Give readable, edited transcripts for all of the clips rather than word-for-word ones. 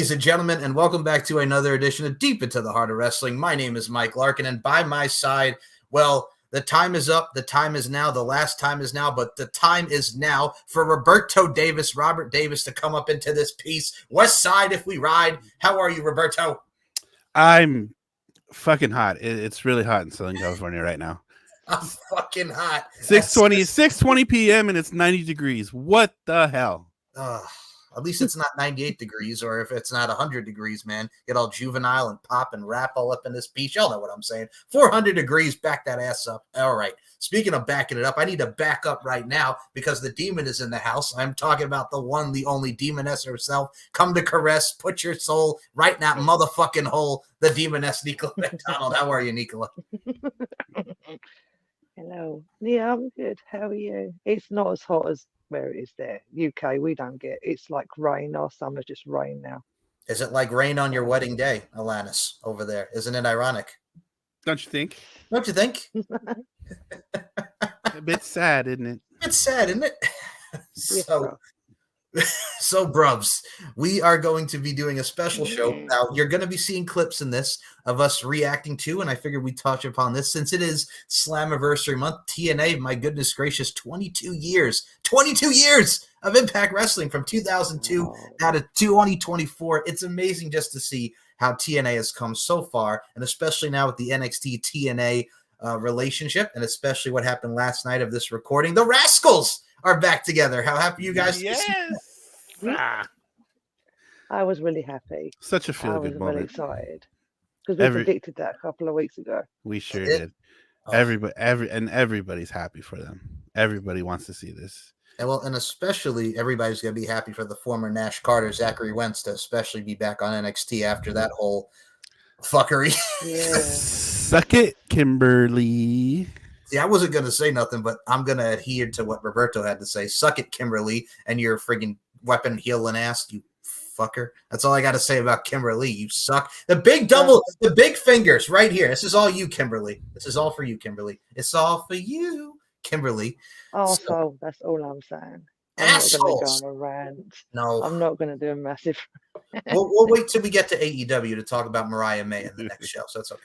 ladies and gentlemen, and welcome back to another edition of Deep Into the Heart of Wrestling. My name is Mike Larkin, and by my side, well, the time is up, the time is now, the last time is now, but the time is now for Robert Davis, to come up into this piece. West Side, if we ride. How are you, Roberto? I'm fucking hot. It's really hot in Southern California right now. I'm fucking hot. 6:20 p.m. and it's 90 degrees. What the hell? At least it's not 98 degrees, or if it's not 100 degrees, man, get all juvenile and pop and rap all up in this piece. Y'all know what I'm saying. 400 degrees, back that ass up. All right. Speaking of backing it up, I need to back up right now because the demon is in the house. I'm talking about the one, the only demoness herself. Come to caress, put your soul right in that motherfucking hole. The demoness, Nicola McDonald. How are you, Nicola? Hello. Yeah, I'm good. How are you? It's not as hot as where it is there. UK, we don't get. It's like rain. Our summer's just rain now. Is it like rain on your wedding day, Alanis, over there? Isn't it ironic? Don't you think? Don't you think? A bit sad, isn't it? It's sad, isn't it? So, brubs, we are going to be doing a special show. Now, you're going to be seeing clips in this of us reacting to, and I figured we'd touch upon this since it is Slammiversary month. TNA, my goodness gracious, 22 years of Impact Wrestling from 2002 out of 2024. It's amazing just to see how TNA has come so far, and especially now with the NXT TNA relationship, and especially what happened last night of this recording. The Rascals are back together. How happy you guys? Yes. I was really happy. Such a feel-good moment. I was really excited because we predicted that a couple of weeks ago. We sure did. Everybody's happy for them. Everybody wants to see this. And especially everybody's going to be happy for the former Nash Carter, Zachary Wentz, to especially be back on NXT after that whole fuckery. Yeah. Suck it, Kimberly. See, I wasn't going to say nothing, but I'm going to adhere to what Roberto had to say. Suck it, Kimberly, and your friggin' weapon healing ass, you fucker. That's all I got to say about Kimberly. You suck. The big fingers right here. This is all you, Kimberly. This is all for you, Kimberly. It's all for you, Kimberly. So that's all I'm saying. I'm assholes. not going to go on a rant. No. I'm not going to do a massive. We'll wait till we get to AEW to talk about Mariah May in the next show, so that's okay.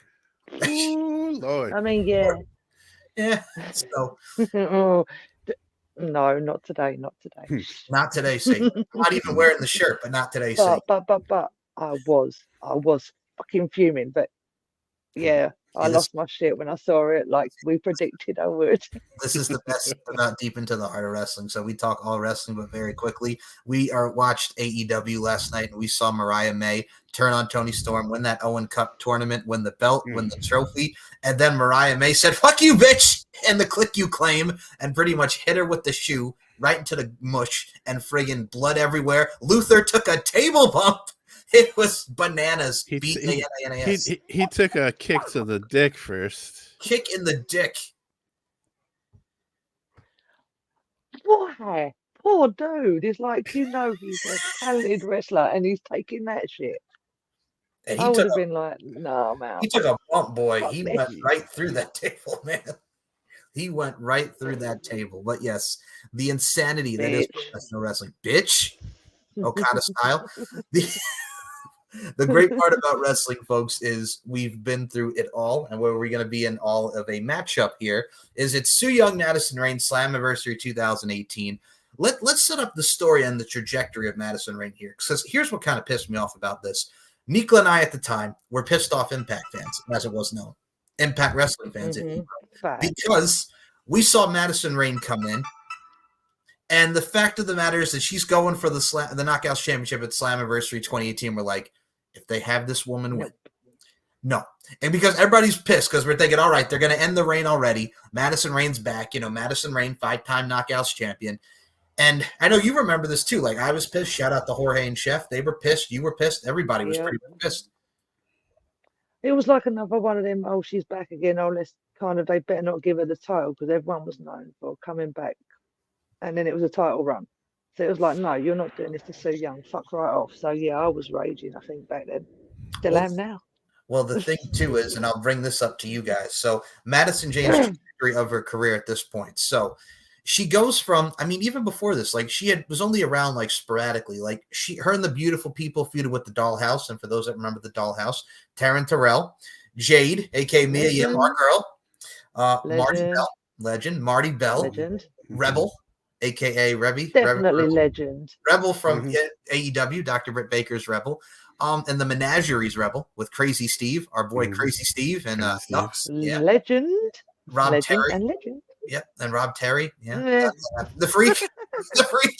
Oh, Lord. I mean, yeah. Yeah. So. No, not today. Not today. Not today, Satan. I'm not even wearing the shirt, but not today, Satan. But I was fucking fuming. But yeah, I lost my shit when I saw it. Like we predicted I would. This is the best about Deep Into the Heart of Wrestling. So we talk all wrestling, but very quickly. We watched AEW last night, and we saw Mariah May turn on Toni Storm, win that Owen Cup tournament, win the belt, win the trophy, and then Mariah May said, "Fuck you, bitch," and the click you claim, and pretty much hit her with the shoe right into the mush, and friggin' blood everywhere. Luther took a table bump. It was bananas. He took a kick to the dick first. Kick in the dick. Why? Poor dude. It's like, he's a talented wrestler and he's taking that shit. I would have been like, no, man. He took a bump, boy. He went right through that table, man. He went right through that table. But yes, the insanity that is professional wrestling. Bitch. Okada style. The great part about wrestling, folks, is we've been through it all, and where we're going to be in all of a matchup here is it's Su Yung, Madison Rayne, Slammiversary 2018. Let's set up the story and the trajectory of Madison Rayne here, because here's what kind of pissed me off about this. Nicola and I at the time were pissed off Impact fans, as it was known. Impact Wrestling fans, because we saw Madison Rayne come in, and the fact of the matter is that she's going for the Knockouts Championship at Slammiversary 2018. We're like, if they have this woman win. No. And because everybody's pissed because we're thinking, all right, they're going to end the reign already. Madison Rayne's back. Madison Rayne, 5-time Knockouts champion. And I know you remember this too. Like, I was pissed. Shout out to Jorge and Chef. They were pissed. You were pissed. Everybody was pretty pissed. It was like another one of them, she's back again. Let's they better not give her the title because everyone was known for coming back. And then it was a title run. So it was like, no, you're not doing this to Su Yung. Fuck right off. So, yeah, I was raging, I think, back then. Still am now. Well, the thing, too, is, and I'll bring this up to you guys. So, Madison Jane's trajectory of her career at this point. So, she goes from, I mean, even before this, like was only around like sporadically. Like her and the Beautiful People feuded with the Dollhouse, and for those that remember the Dollhouse, Taryn Terrell, Jade, aka Mia Yim, our girl, Marty Bell, legend, Marty Bell, legend, Rebel, aka Rebby, definitely legend, Rebel from AEW, Dr. Britt Baker's Rebel. And the Menageries Rebel with Crazy Steve, our boy Crazy Steve, and Ducks. Yeah. Legend, Rob legend, Terry. and legend. Yep, and Rob Terry. Yeah. The Freak. The Freak.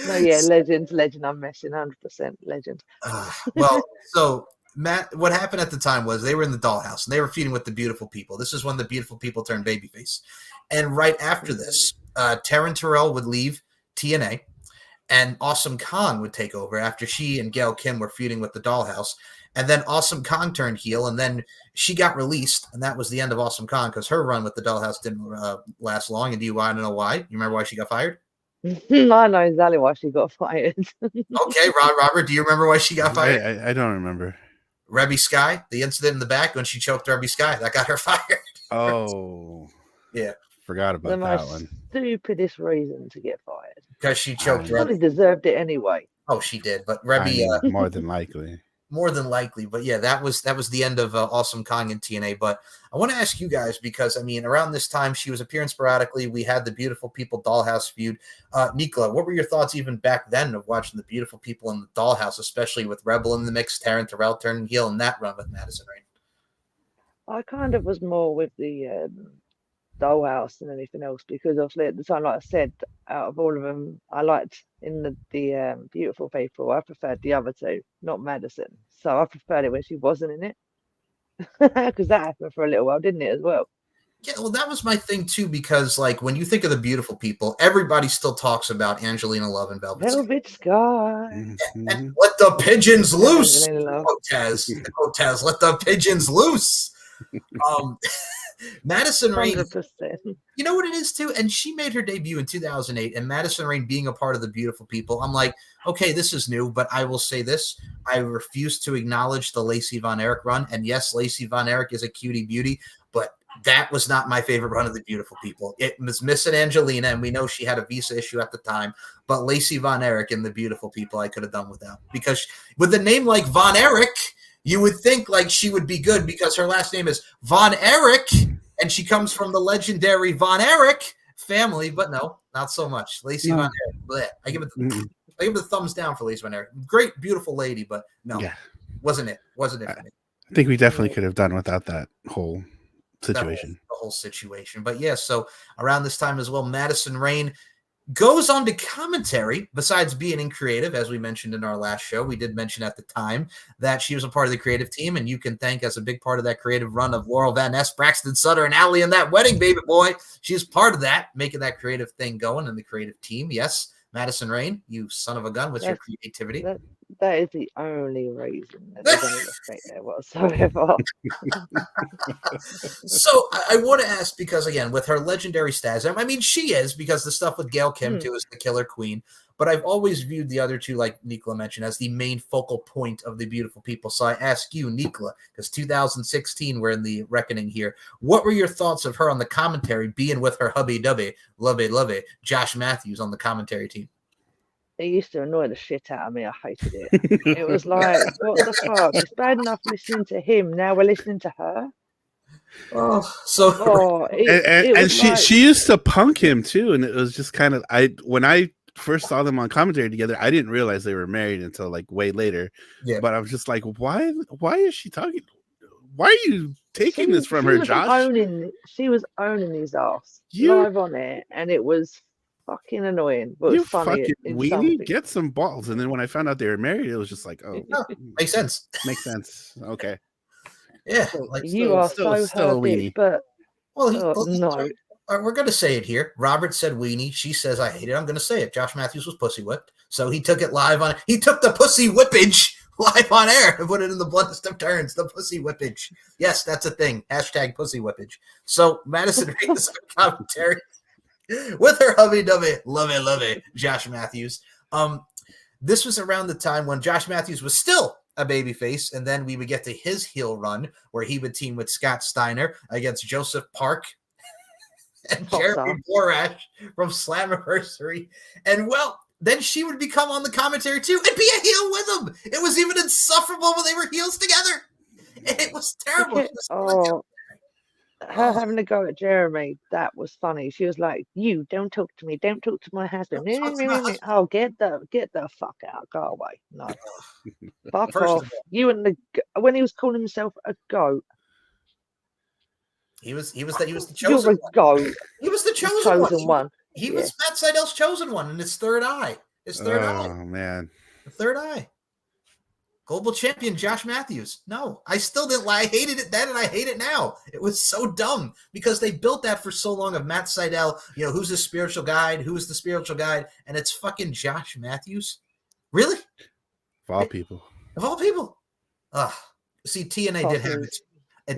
No, yeah, legend. I'm messing 100% legend. Well, so Matt, what happened at the time was they were in the Dollhouse and they were feuding with the Beautiful People. This is when the Beautiful People turned babyface. And right after this, Taryn Terrell would leave TNA. And Awesome Kong would take over after she and Gail Kim were feuding with the Dollhouse. And then Awesome Kong turned heel, and then she got released, and that was the end of Awesome Kong because her run with the Dollhouse didn't last long. And do you want to know why? You remember why she got fired? I know exactly why she got fired. Okay, Robert, do you remember why she got fired? I don't remember. Rebby Sky, the incident in the back when she choked Rebby Sky, that got her fired. Oh, yeah. Forgot about that one. Stupidest reason to get fired. Because she choked Rebby. Probably deserved it anyway. Oh, she did, but Rebby more than likely. More than likely, but yeah, that was the end of Awesome Kong in TNA. But I want to ask you guys because I mean, around this time she was appearing sporadically. We had the Beautiful People Dollhouse feud. Nicola, what were your thoughts even back then of watching the Beautiful People in the Dollhouse, especially with Rebel in the mix, Taryn Terrell turning heel, and that run with Madison Rayne? I kind of was more with the Dollhouse than anything else because obviously at the time, like I said, out of all of them, I liked in the Beautiful People, I preferred the other two, not Madison. So I preferred it when she wasn't in it because that happened for a little while, didn't it, as well? Yeah, well, that was my thing too because like when you think of the Beautiful People, everybody still talks about Angelina Love and Velvet Sky. And let the pigeons loose. Taz, let the pigeons loose. Madison Rayne, 100%. You know what it is too? And she made her debut in 2008, and Madison Rayne being a part of the Beautiful People, I'm like, okay, this is new, but I will say this. I refuse to acknowledge the Lacey Von Erich run. And yes, Lacey Von Erich is a cutie beauty, but that was not my favorite run of the Beautiful People. It was missing Angelina, and we know she had a visa issue at the time, but Lacey Von Erich and the Beautiful People I could have done without. Because with a name like Von Erich, you would think like she would be good because her last name is Von Erich, and she comes from the legendary Von Erich family, but no, not so much. Lacey Von Erich. Bleh. I give it the thumbs down for Lacey Von Erich. Great, beautiful lady, but no, wasn't it for me. I think we definitely could have done without that whole situation. The whole situation. But yeah, so around this time as well, Madison Rayne goes on to commentary, besides being in creative, as we mentioned in our last show. We did mention at the time that she was a part of the creative team, and you can thank as a big part of that creative run of Laurel Van Ness, Braxton Sutter, and Allie in that wedding, baby boy. She's part of that, making that creative thing going in the creative team. Yes, Madison Rayne, you son of a gun with your creativity. That is the only reason. There's any respect there whatsoever. So I want to ask, because again, with her legendary status, I mean, she is, because the stuff with Gail Kim too is the Killer Queen. But I've always viewed the other two, like Nicola mentioned, as the main focal point of the Beautiful People. So I ask you, Nicola, because 2016 we're in the reckoning here. What were your thoughts of her on the commentary, being with her hubby dubby, love it, Josh Matthews on the commentary team? It used to annoy the shit out of me. I hated it. It was like, what the fuck? It's bad enough listening to him. Now we're listening to her. She used to punk him too, and it was just kind of when I first saw them on commentary together, I didn't realize they were married until like way later. Yeah. But I was just like, why is she talking? Why are you taking this from her, Josh? She was owning his ass live on it, and it was fucking annoying. But you funny fucking weenie, get some balls. And then when I found out they were married, it was just like, oh, makes sense. Makes sense. Okay. Yeah, like you are so a weenie. But no. We're going to say it here. Robert said weenie. She says I hate it. I'm going to say it. Josh Matthews was pussy whipped. So he took it live on. He took the pussy whippage live on air and put it in the bluntest of terms. The pussy whippage. Yes, that's a thing. Hashtag pussy whippage. So Madison Rayne's commentary with her hubby-dubby, love it, Josh Matthews. This was around the time when Josh Matthews was still a babyface, and then we would get to his heel run where he would team with Scott Steiner against Joseph Park. and Jeremy Borash from Slammiversary. And well, then she would become on the commentary too and be a heel with them. It was even insufferable when they were heels together. It was terrible. Her having to go at Jeremy, that was funny. She was like, "You don't talk to me. Don't talk to my husband." Oh, get the fuck out. Go away. No. Fuck off. You and when he was calling himself a goat. He was the chosen one. Goat. He was the chosen one. He was Matt Seidel's chosen one in his third eye. Oh man. The third eye. Global champion Josh Matthews. No, I still didn't lie. I hated it then and I hate it now. It was so dumb because they built that for so long of Matt Seidel, who's the spiritual guide, who's the spiritual guide, and it's fucking Josh Matthews. Really? Of all people. Of all people. See, TNA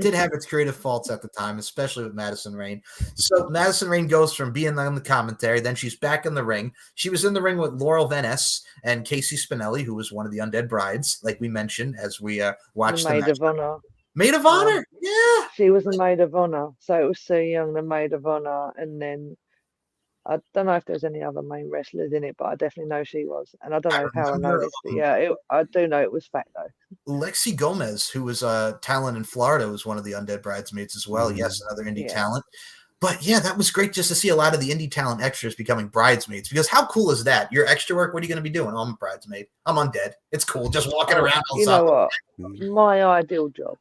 did have its creative faults at the time, especially with Madison Rayne. So Madison Rayne goes from being on the commentary, then she's back in the ring. She was in the ring with Laurel Van Ness and Casey Spinelli, who was one of the Undead Brides, like we mentioned as we watched the Maid of Honor. Maid of Honor, yeah. She was a Maid of Honor. So it was Sue Young, the Maid of Honor, and then I don't know if there's any other main wrestlers in it, but I definitely know she was. And I don't know how I know this, but yeah, I do know it was fact though. Lexi Gomez, who was a talent in Florida, was one of the Undead Bridesmaids as well. Yes, another indie talent. But yeah, that was great just to see a lot of the indie talent extras becoming bridesmaids. Because how cool is that? Your extra work, what are you going to be doing? Oh, I'm a bridesmaid. I'm undead. It's cool. Just walking around. You know what? My ideal job.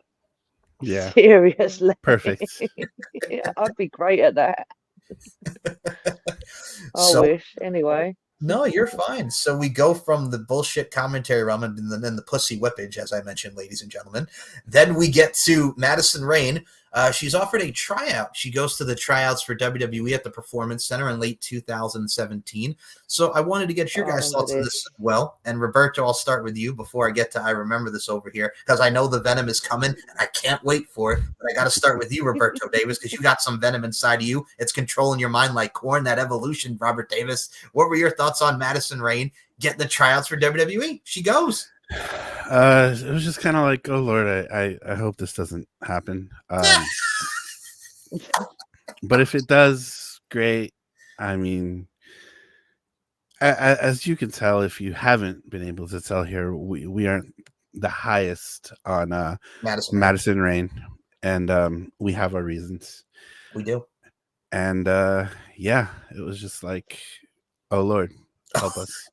Yeah. Seriously. Perfect. Yeah, I'd be great at that. I wish. Anyway. No, you're fine. So we go from the bullshit commentary realm and then the pussy whippage, as I mentioned, ladies and gentlemen. Then we get to Madison Rayne. She's offered a tryout. She goes to the tryouts for WWE at the Performance Center in late 2017. So I wanted to get your guys' thoughts on this as well. And Roberto, I'll start with you before I get to I remember this over here, because I know the venom is coming and I can't wait for it. But I got to start with you, Roberto Davis, because you got some venom inside of you. It's controlling your mind like corn, that evolution, Robert Davis. What were your thoughts on Madison Rayne getting the tryouts for WWE? She goes. It was just kind of like, oh Lord, I hope this doesn't happen. But if it does, great. I mean, as you can tell, if you haven't been able to tell here, we aren't the highest on Madison Rayne, and we have our reasons. We do. And yeah, it was just like, oh Lord, help us.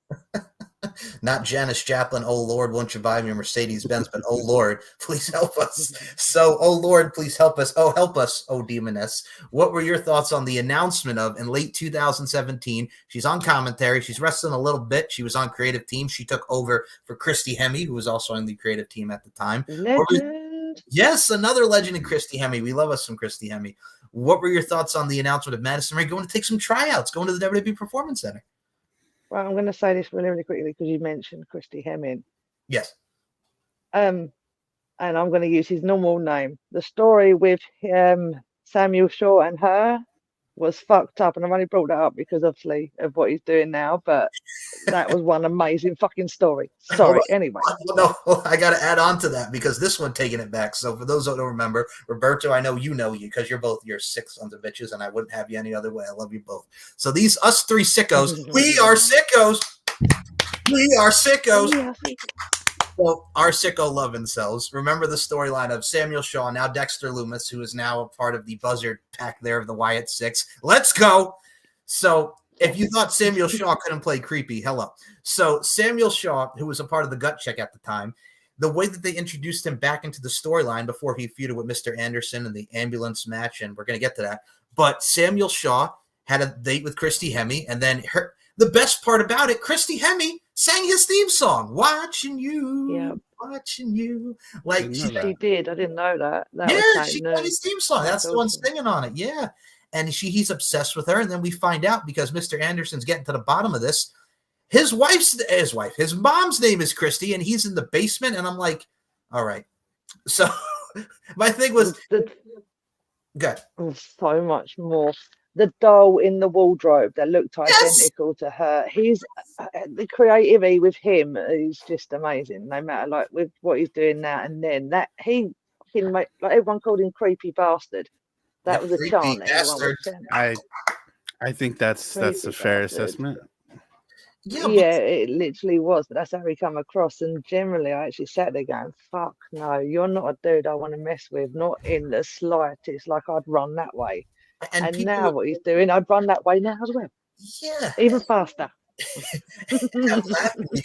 Not Janis Joplin, oh Lord, won't you buy me a Mercedes-Benz, but oh Lord, please help us. So, oh Lord, please help us. Oh, help us, oh demoness. What were your thoughts on the announcement of in late 2017? She's on commentary. She's wrestling a little bit. She was on creative team. She took over for Christy Hemme, who was also on the creative team at the time. Legend. Yes, another legend in Christy Hemme. We love us some Christy Hemme. What were your thoughts on the announcement of Madison Rayne going to take some tryouts, going to the WWE Performance Center? Well, I'm going to say this really quickly because you mentioned Christy Hemme. Yes. And I'm going to use his normal name. The story with Samuel Shaw and her was fucked up, and I've only brought that up because obviously of what he's doing now, but that was one amazing fucking story. Sorry, anyway. No, I got to add on to that because this one taking it back. So for those who don't remember, Roberto, I know you because you're 6 sons of bitches, and I wouldn't have you any other way. I love you both. So us three sickos, we are sickos. We are sickos. Well, our sicko loving selves. Remember the storyline of Samuel Shaw, now Dexter Loomis, who is now a part of the Buzzard pack there of the Wyatt Six. Let's go. So if you thought Samuel Shaw couldn't play creepy, hello. So Samuel Shaw, who was a part of the Gut Check at the time, the way that they introduced him back into the storyline before he feuded with Mr. Anderson in the ambulance match, and we're going to get to that. But Samuel Shaw had a date with Christy Hemme, and then the best part about it, Christy Hemme sang his theme song, watching you. Like she did. I didn't know that. She got his theme song. That's the one singing on it. Yeah. And he's obsessed with her. And then we find out because Mr. Anderson's getting to the bottom of this. His mom's name is Christy, and he's in the basement. And I'm like, all right. So my thing was good. So much more. The doll in the wardrobe that looked identical to her. He's the creativity with him is just amazing. No matter like with what he's doing now and then, that he can make like everyone called him creepy bastard. That was a chant. Everyone was chanting. I think that's a fair assessment. Yeah, it literally was. But that's how he come across. And generally, I actually sat there going, "Fuck no, you're not a dude I want to mess with. Not in the slightest. Like I'd run that way." And now what he's doing, I'd run that way now as well. Yeah, even faster.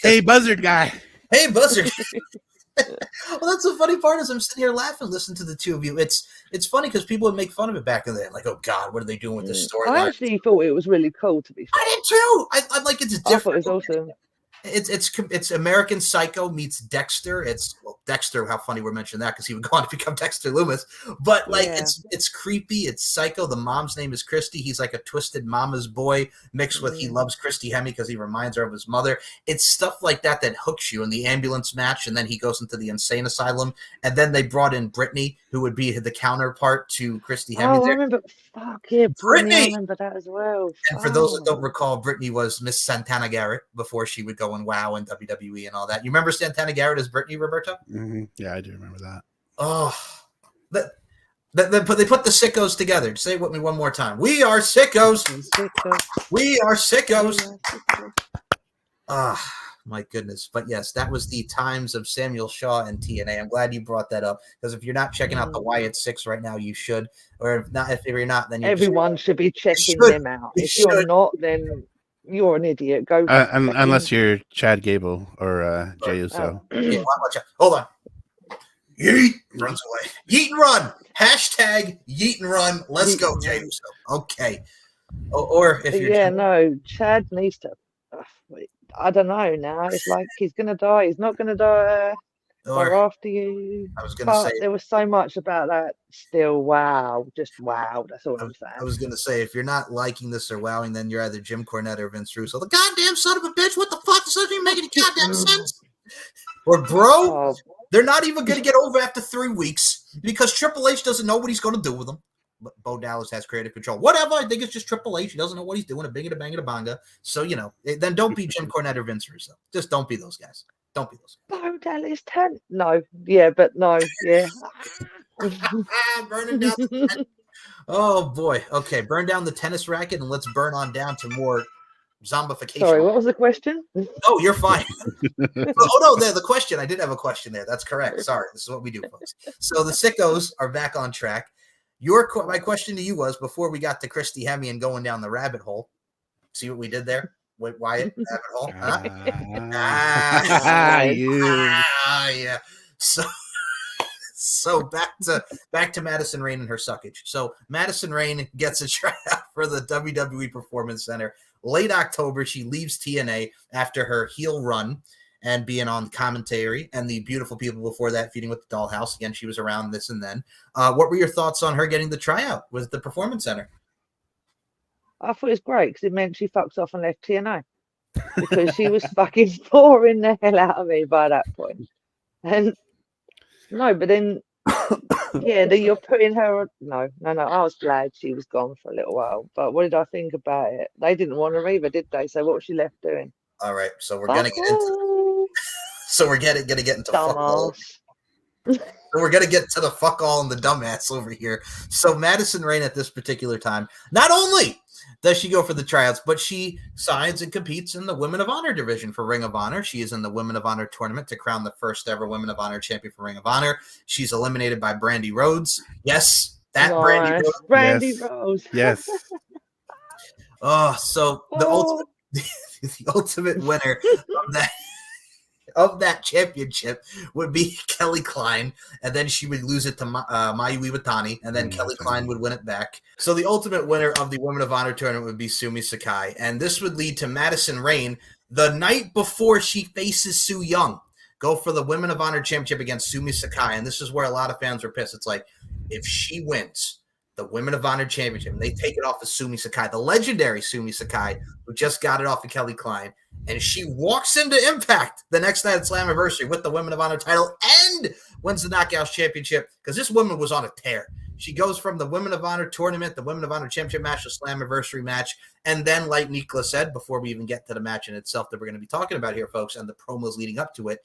Hey, buzzard guy. Hey, buzzard. Well, that's the funny part is I'm sitting here laughing, listening to the two of you. It's funny because people would make fun of it back in the day, like, "Oh God, what are they doing with this story?" I actually thought it was really cool. To be fair, I did too. I like it's different. I thought it was awesome. It's American Psycho meets Dexter. It's Dexter. How funny we're mentioning that because he would go on to become Dexter Loomis. But like it's creepy. It's psycho. The mom's name is Christy. He's like a twisted mama's boy mixed with he loves Christy Hemme because he reminds her of his mother. It's stuff like that that hooks you in the ambulance match, and then he goes into the insane asylum. And then they brought in Brittany, who would be the counterpart to Christy Hemme. Oh, I remember. Fuck yeah, Brittany. I remember that as well. And for those that don't recall, Brittany was Miss Santana Garrett before she would go and WoW and WWE and all that. You remember Santana Garrett as Brittany, Roberto? Mm-hmm. Yeah, I do remember that. Oh, they put the sickos together. Say it with me one more time. We are sickos. We are sickos. Ah, my goodness. But yes, that was the times of Samuel Shaw and TNA. I'm glad you brought that up because if you're not checking out the Wyatt Six right now, you should. Or if you're not, then everyone should be checking them out. If you're not, then you're an idiot. Go unless you're Chad Gable or Jey Uso. Yeah, hold on. Yeet runs away. Yeet and run. Hashtag yeet and run. Let's go, Jey Uso. Okay. Or if you're Chad needs to. I don't know now. It's like he's gonna die. He's not gonna die. Or after you. I was gonna say there was so much about that. Still, wow, just wow. That's all I'm saying. I was gonna say if you're not liking this or wowing, then you're either Jim Cornette or Vince Russo. The goddamn son of a bitch! What the fuck? This doesn't even make any goddamn sense. Or bro, they're not even gonna get over after 3 weeks because Triple H doesn't know what he's gonna do with them. But Bo Dallas has creative control. Whatever. I think it's just Triple H. He doesn't know what he's doing. A bing, a bang, a banga. So then don't be Jim Cornette or Vince Russo. Just don't be those guys. Don't be those guys. Bo Dallas 10. No. Yeah, but no. Yeah. Burning down the tent. Oh boy. Okay, burn down the tennis racket and let's burn on down to more zombification. Sorry, what was the question? Oh, you're fine. Oh no, the question. I did have a question there. That's correct. Sorry. This is what we do, folks. So the sickos are back on track. My question to you was before we got to Christy Hemme and going down the rabbit hole. See what we did there? Wait, Wyatt, rabbit hole. Yeah. So back to Madison Rayne and her suckage. So Madison Rayne gets a tryout for the WWE Performance Center. Late October, she leaves TNA after her heel run and being on commentary, and the beautiful people before that, Feeding with the Dollhouse. Again, she was around this and then. What were your thoughts on her getting the tryout with the Performance Center? I thought it was great because it meant she fucked off and left TNA because she was fucking boring the hell out of me by that point. And no, but then, you're putting her. No. I was glad she was gone for a little while. But what did I think about it? They didn't want her either, did they? So what was she left doing? All right, so we're gonna get into. So we're gonna get into fuck all. So we're gonna get to the fuck all and the dumbass over here. So Madison Rayne at this particular time, not only does she go for the tryouts, but she signs and competes in the Women of Honor division for Ring of Honor. She is in the Women of Honor tournament to crown the first ever Women of Honor champion for Ring of Honor. She's eliminated by Brandy Rhodes. Yes, that Brandy Rhodes. Brandy Rhodes. Yes. So the ultimate winner of that championship would be Kelly Klein, and then she would lose it to Mayu Iwatani, and then Kelly Klein would win it back. So the ultimate winner of the Women of Honor tournament would be Sumi Sakai, and this would lead to Madison Rayne the night before she faces Su Yung go for the Women of Honor championship against Sumi Sakai, and this is where a lot of fans were pissed. It's like, if she wins the Women of Honor championship and they take it off of Sumi Sakai, the legendary Sumi Sakai, who just got it off of Kelly Klein, and she walks into Impact the next night at Slammiversary with the Women of Honor title and wins the Knockouts championship because this woman was on a tear. She goes from the Women of Honor tournament, the Women of Honor championship match, the Slammiversary match, and then, like Nikla said, before we even get to the match in itself that we're going to be talking about here, folks, and the promos leading up to it,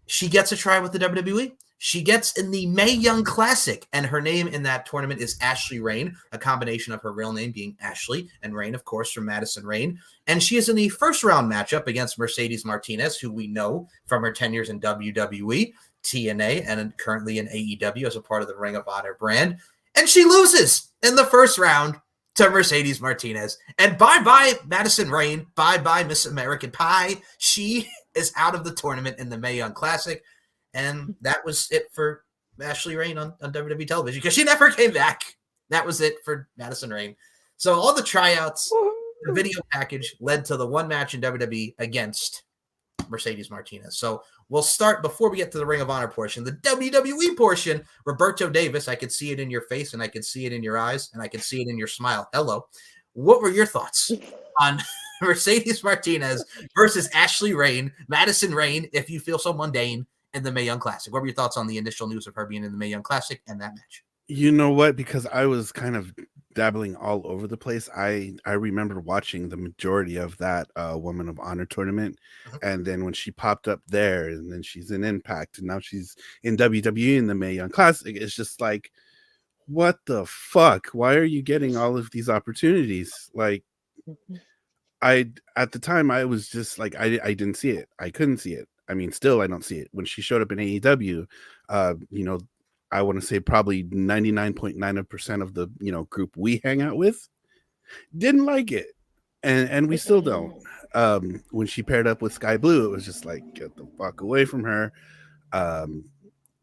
she gets a try with the WWE. She gets in the Mae Young Classic, and her name in that tournament is Ashley Rayne, a combination of her real name being Ashley and Rayne, of course, from Madison Rayne. And she is in the first round matchup against Mercedes Martinez, who we know from her tenures in WWE, TNA, and currently in AEW as a part of the Ring of Honor brand. And she loses in the first round to Mercedes Martinez. And bye-bye, Madison Rayne. Bye-bye, Miss American Pie. She is out of the tournament in the Mae Young Classic. And that was it for Ashley Rayne on WWE television because she never came back. That was it for Madison Rayne. So all the tryouts, the video package led to the one match in WWE against Mercedes Martinez. So we'll start before we get to the Ring of Honor portion. The WWE portion, Roberto Davis, I could see it in your face and I could see it in your eyes and I could see it in your smile. Hello. What were your thoughts on Mercedes Martinez versus Ashley Rayne, Madison Rayne, if you feel so mundane, in the Mae Young Classic? What were your thoughts on the initial news of her being in the Mae Young Classic and that match? You know what? Because I was kind of dabbling all over the place. I remember watching the majority of that Woman of Honor tournament. And then when she popped up there and then she's in Impact and now she's in WWE in the Mae Young Classic, it's just like, what the fuck? Why are you getting all of these opportunities? Like, at the time I was just like, I didn't see it. I couldn't see it. I mean, still, I don't see it. When she showed up in AEW, you know, I want to say probably 99.9% of the, you know, group we hang out with didn't like it. And we still don't. When she paired up with Sky Blue, it was just like, get the fuck away from her.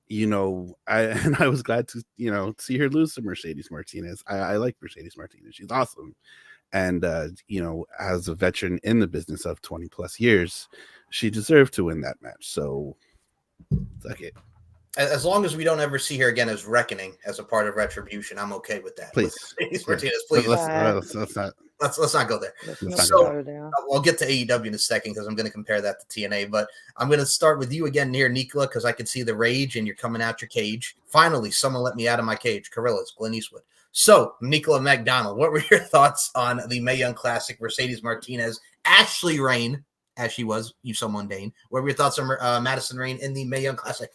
You know, I was glad to, you know, see her lose to Mercedes Martinez. I like Mercedes Martinez. She's awesome. And, you know, as a veteran in the business of 20 plus years, she deserved to win that match. So, suck it. As long as we don't ever see her again as Reckoning as a part of Retribution, I'm okay with that. Please. Martinez, please. Let's not go there. I'll get to AEW in a second because I'm going to compare that to TNA. But I'm going to start with you again here, Nicola, because I can see the rage and you're coming out your cage. Finally, someone let me out of my cage. Gorillas, Glenn Eastwood. So, Nicola McDonald, what were your thoughts on the Mae Young Classic, Mercedes Martinez, Ashley Rayne, as she was, you so mundane? What were your thoughts on Madison Rayne in the Mae Young Classic?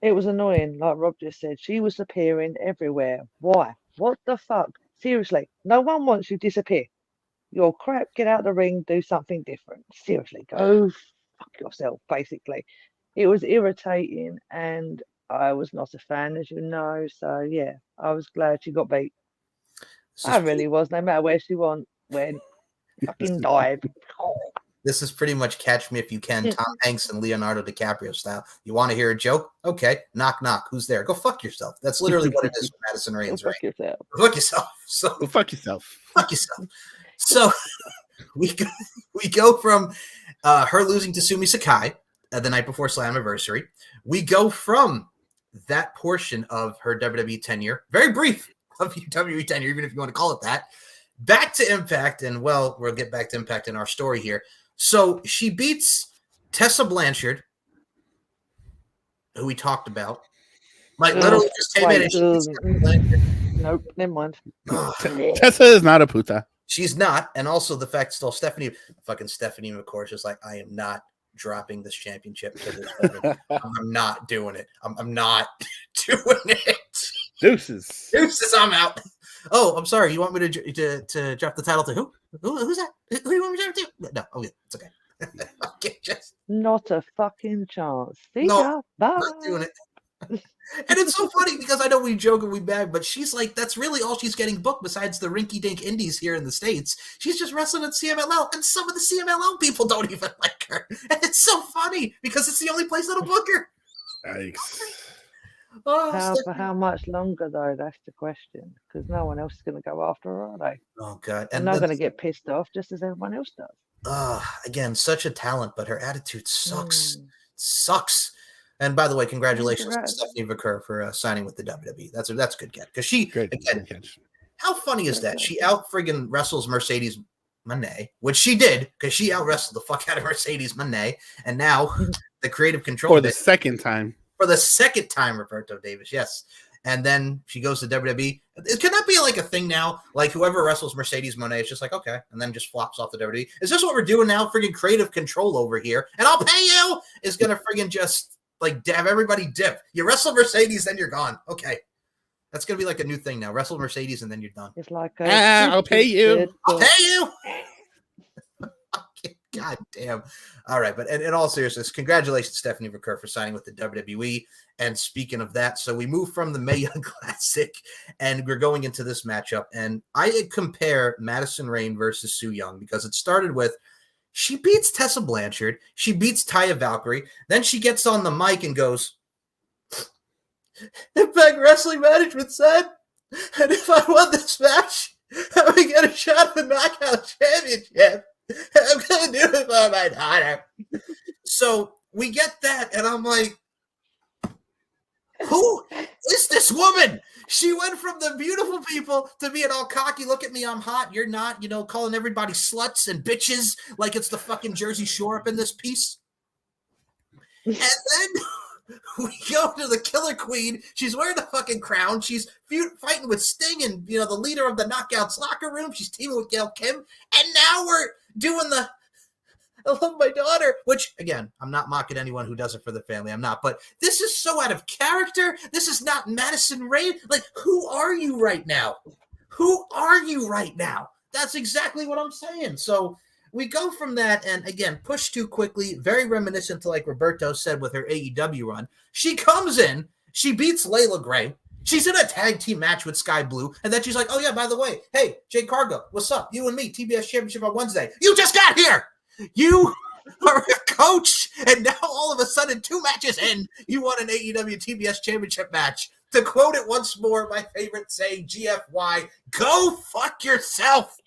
It was annoying, like Rob just said. She was appearing everywhere. Why? What the fuck? Seriously, no one wants you to disappear. You're crap, get out of the ring, do something different. Seriously, go fuck yourself, basically. It was irritating, and I was not a fan, as you know. So, yeah, I was glad she got beat. I really was, no matter where she went, fucking dive. This is pretty much Catch Me If You Can, Tom Hanks and Leonardo DiCaprio style. You want to hear a joke? Okay. Knock, knock. Who's there? Go fuck yourself. That's literally what it is for Madison Rayne's, right? Fuck yourself. Fuck yourself. So fuck yourself. Fuck yourself. So we go from her losing to Sumi Sakai the night before Slammiversary. We go from that portion of her WWE tenure, very brief of WWE tenure, even if you want to call it that, back to Impact. And, well, we'll get back to Impact in our story here. So she beats Tessa Blanchard, who we talked about. Like, literally just 10 minutes. Nope, never mind. Tessa is not a puta. She's not. And also the fact still Stephanie of course, is like, I am not dropping this championship to this woman. I'm not doing it. I'm not doing it. Deuces, I'm out. Oh, I'm sorry. You want me to drop the title to who? Who's that? Who do you want me to drop to? No. Oh, yeah. It's okay. Okay, not a fucking chance. See ya. Bye. Not doing it. And it's so funny because I know we joke and we bag, but she's like, that's really all she's getting booked besides the rinky-dink indies here in the States. She's just wrestling at CMLL, and some of the CMLL people don't even like her. And it's so funny because it's the only place that'll book her. Yikes. For how much longer, though? That's the question. Because no one else is going to go after her, are they? Oh, God. And they're going to get pissed off just as everyone else does. Again, such a talent, but her attitude sucks. Sucks. And by the way, congratulations to Stephanie Vicker for signing with the WWE. That's a good get. Because she, again, how funny is that? She out-friggin' wrestles Mercedes Moné, which she did, because she out-wrestled the fuck out of Mercedes Moné. And now the creative control. For the second time. For the second time, Roberto Davis, yes. and then she goes to WWE. Can that be like a thing now? Like whoever wrestles Mercedes Moné is just like, okay, and then just flops off the WWE. Is this what we're doing now? Friggin' creative control over here, and I'll pay you is gonna friggin' just like have everybody dip. You wrestle Mercedes, then you're gone. Okay. That's gonna be like a new thing now. Wrestle Mercedes and then you're done. It's like I'll pay you. I'll pay you. God damn. All right, but in all seriousness, congratulations, Stephanie Verker, for signing with the WWE. And speaking of that, so we move from the Mae Young Classic, and we're going into this matchup. And I compare Madison Rayne versus Su Yung because it started with she beats Tessa Blanchard, she beats Taya Valkyrie, then she gets on the mic and goes, Impact Wrestling Management said, and if I won this match, I would get a shot at the Knockout Championship. I'm going to do it for my daughter. So we get that, and I'm like, who is this woman? She went from the beautiful people to being all cocky. Look at me, I'm hot. You're not, calling everybody sluts and bitches like it's the fucking Jersey Shore up in this piece. And then we go to the Killer Queen. She's wearing a fucking crown. She's fighting with Sting and, the leader of the Knockouts locker room. She's teaming with Gail Kim. And now we're doing the I love my daughter, which, again, I'm not mocking anyone who does it for the family. I'm not. But this is so out of character. This is not Madison Rayne. Like, who are you right now? Who are you right now? That's exactly what I'm saying. So we go from that, and again, push too quickly, very reminiscent to like Roberto said with her AEW run. She comes in, she beats Layla Gray. She's in a tag team match with Sky Blue, and then she's like, oh yeah, by the way, hey, Jade Cargo, what's up? You and me, TBS Championship on Wednesday. You just got here! You are a coach, and now all of a sudden, 2 matches in, you won an AEW TBS Championship match. To quote it once more, my favorite saying, GFY, go fuck yourself!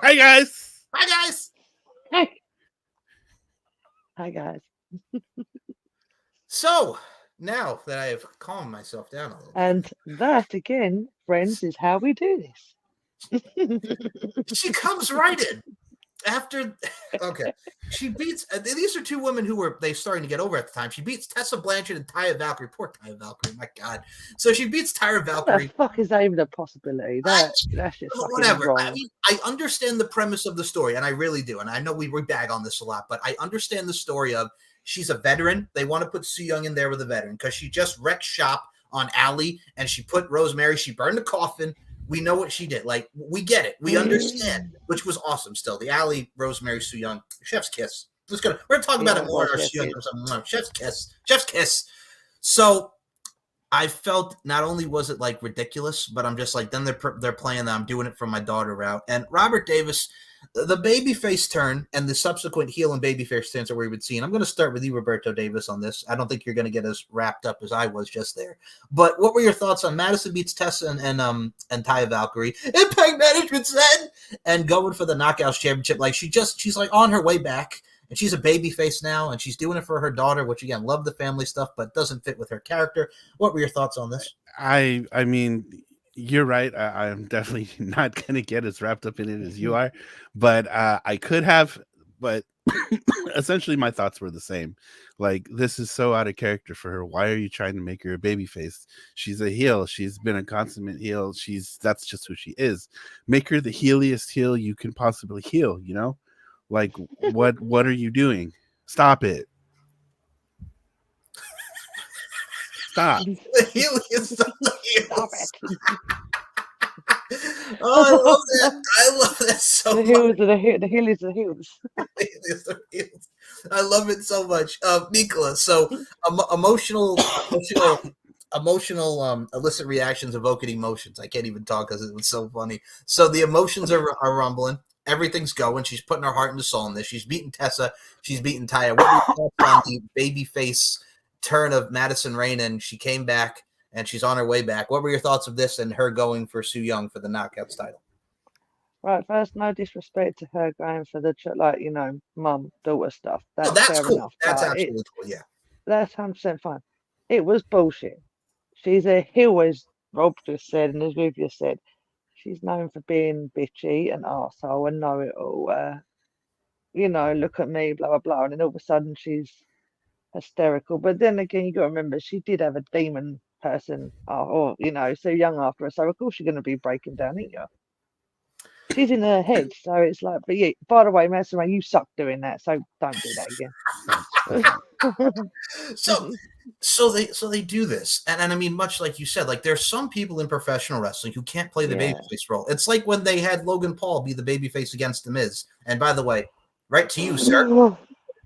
Hi, guys! Hi, guys! Hey. Hi, guys. So, now that I have calmed myself down a little and that, again, friends, is how we do this. She comes right in. Okay, she beats. These are 2 women who were starting to get over at the time. She beats Tessa Blanchard and Taya Valkyrie. Poor Taya Valkyrie, my God. So she beats Taya Valkyrie. What the fuck is that even a possibility? That's just whatever. Wrong. I mean, I understand the premise of the story, and I really do. And I know we bag on this a lot, but I understand the story of she's a veteran. They want to put Su Yung in there with a veteran because she just wrecked shop on Allie, and she put Rosemary. She burned the coffin. We know what she did. Like, we get it. We understand, which was awesome still. The Allie, Rosemary, Su Yung, chef's kiss. We're gonna talk about it more in our Su Yung. Chef's kiss. Chef's kiss. So I felt not only was it like ridiculous, but I'm just like, then they're playing that I'm doing it for my daughter route. And Robert Davis, the babyface turn and the subsequent heel and babyface turns that we've been seeing. I'm going to start with you, Roberto Davis, on this. I don't think you're going to get as wrapped up as I was just there. But what were your thoughts on Madison beats Tessa and Taya Valkyrie? Impact Management said, and going for the Knockouts Championship. Like she's like on her way back, and she's a babyface now, and she's doing it for her daughter, which again, love the family stuff, but doesn't fit with her character. What were your thoughts on this? I mean, you're right. I'm definitely not going to get as wrapped up in it as you are, but I could have, but essentially my thoughts were the same. Like, this is so out of character for her. Why are you trying to make her a babyface? She's a heel. She's been a consummate heel. That's just who she is. Make her the heeliest heel you can possibly heel, Like, what are you doing? Stop it. Stop. The heel is the heels. Oh, I love that. I love that so much. The heel is the heels. I love it so much. Nicola, so emotional illicit reactions evoking emotions. I can't even talk because it was so funny. So the emotions are rumbling. Everything's going. She's putting her heart and soul in this. She's beating Tessa. She's beating Taya. What were on the babyface turn of Madison Rayne, and she came back, and she's on her way back. What were your thoughts of this and her going for Su Yung for the Knockouts title? Right, first, no disrespect to her going for the mum daughter stuff. That's cool. Enough. That's absolutely cool. Yeah, that's 100% fine. It was bullshit. She's a heel, as Rob just said, and as we've just said. She's known for being bitchy and arsehole and know it all. Look at me, blah, blah, blah. And then all of a sudden she's hysterical. But then again, you got to remember, she did have a demon person or Sue Young after her. So of course you're going to be breaking down, ain't you? She's in her head, so it's like. But yeah, by the way, Madison Rayne, you suck doing that, so don't do that again. So they do this, and I mean, much like you said, like there's some people in professional wrestling who can't play the babyface role. It's like when they had Logan Paul be the babyface against The Miz. And by the way, right to you, sir.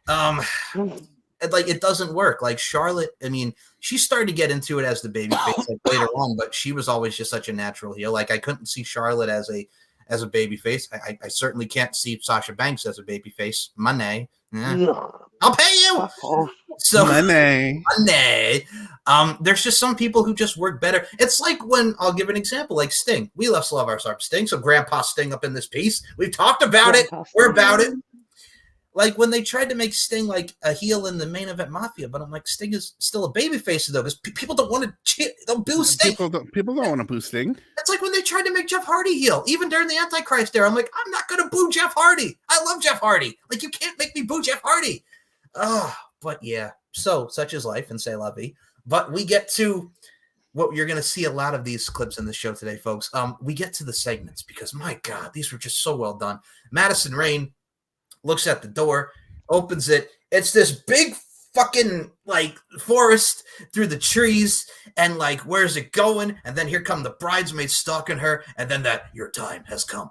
Like it doesn't work. Like Charlotte, I mean, she started to get into it as the babyface like later on, but she was always just such a natural heel. Like I couldn't see Charlotte as a babyface. I certainly can't see Sasha Banks as a babyface. Money. I'll pay you. So money. There's just some people who just work better. It's like when I'll give an example, like Sting. We love our Sting. So Grandpa Sting up in this piece. We've talked about it. We're about it. Like when they tried to make Sting like a heel in the Main Event Mafia, but I'm like, Sting is still a babyface though, because people don't want to cheer. They'll boo Sting. People don't want to boo Sting. It's like when they tried to make Jeff Hardy heel, even during the Antichrist era. I'm like, I'm not going to boo Jeff Hardy. I love Jeff Hardy. Like you can't make me boo Jeff Hardy. But yeah, so such is life, and say la vie. But we get to what you're going to see a lot of these clips in the show today, folks. We get to the segments because my God, these were just so well done. Madison Rayne looks at the door, opens it. It's this big fucking like forest through the trees, and like, where's it going? And then here come the bridesmaids stalking her, and then that your time has come.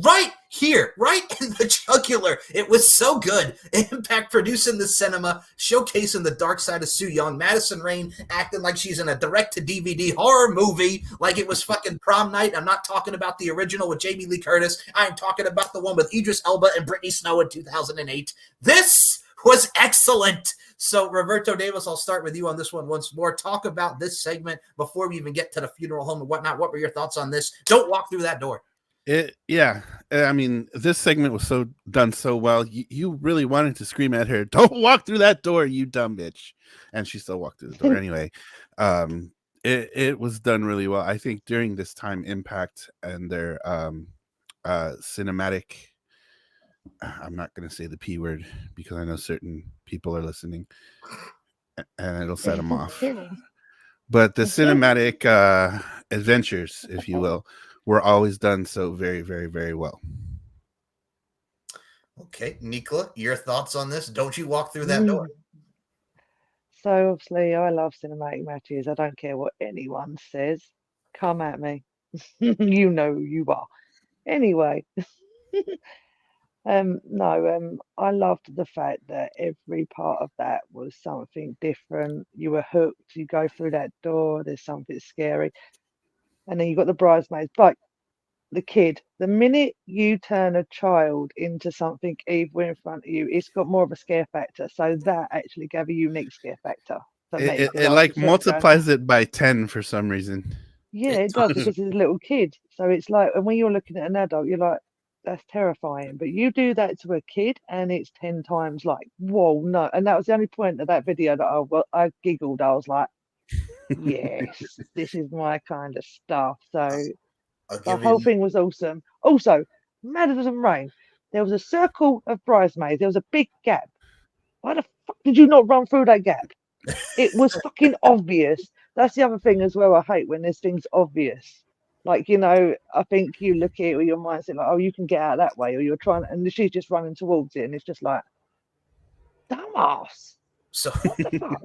Right here, right in the jugular. It was so good. Impact producing the cinema, showcasing the dark side of Sue Young. Madison Rayne acting like she's in a direct-to-DVD horror movie, like it was fucking prom night. I'm not talking about the original with Jamie Lee Curtis. I'm talking about the one with Idris Elba and Brittany Snow in 2008. This was excellent. So, Roberto Davis, I'll start with you on this one once more. Talk about this segment before we even get to the funeral home and whatnot. What were your thoughts on this? Don't walk through that door. I mean, this segment was done so well. You really wanted to scream at her, "Don't walk through that door, you dumb bitch!" And she still walked through the door anyway. It was done really well. I think during this time, Impact and their cinematic. I'm not going to say the P word because I know certain people are listening, and it'll set them off. But the cinematic adventures, if you will, were always done so very, very, very well. Okay, Nicola, your thoughts on this? Don't you walk through that door. So obviously I love cinematic matches. I don't care what anyone says. Come at me. You know who you are. Anyway. I loved the fact that every part of that was something different. You were hooked. You go through that door, there's something scary. And then you got the bridesmaids. But the kid, the minute you turn a child into something evil in front of you, it's got more of a scare factor. So that actually gave a unique scare factor. It like multiplies it by 10 for some reason. Yeah, it does, because it's a little kid. So it's like, and when you're looking at an adult, you're like, that's terrifying. But you do that to a kid and it's 10 times like, whoa, no. And that was the only point of that video that I giggled. I was like, yes, this is my kind of stuff. So the whole thing was awesome. Also, Madison Rayne, there was a circle of bridesmaids. There was a big gap. Why the fuck did you not run through that gap? It was fucking obvious. That's the other thing as well. I hate when there's things obvious. Like, I think you look at it with your mindset like, oh, you can get out that way, or you're trying, and she's just running towards it, and it's just like, dumbass. So what the fuck?